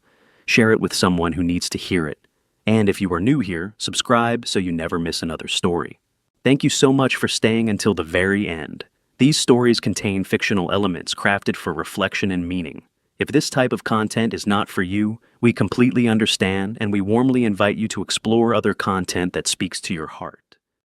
Share it with someone who needs to hear it. And if you are new here, subscribe so you never miss another story. Thank you so much for staying until the very end. These stories contain fictional elements crafted for reflection and meaning. If this type of content is not for you, we completely understand, and we warmly invite you to explore other content that speaks to your heart.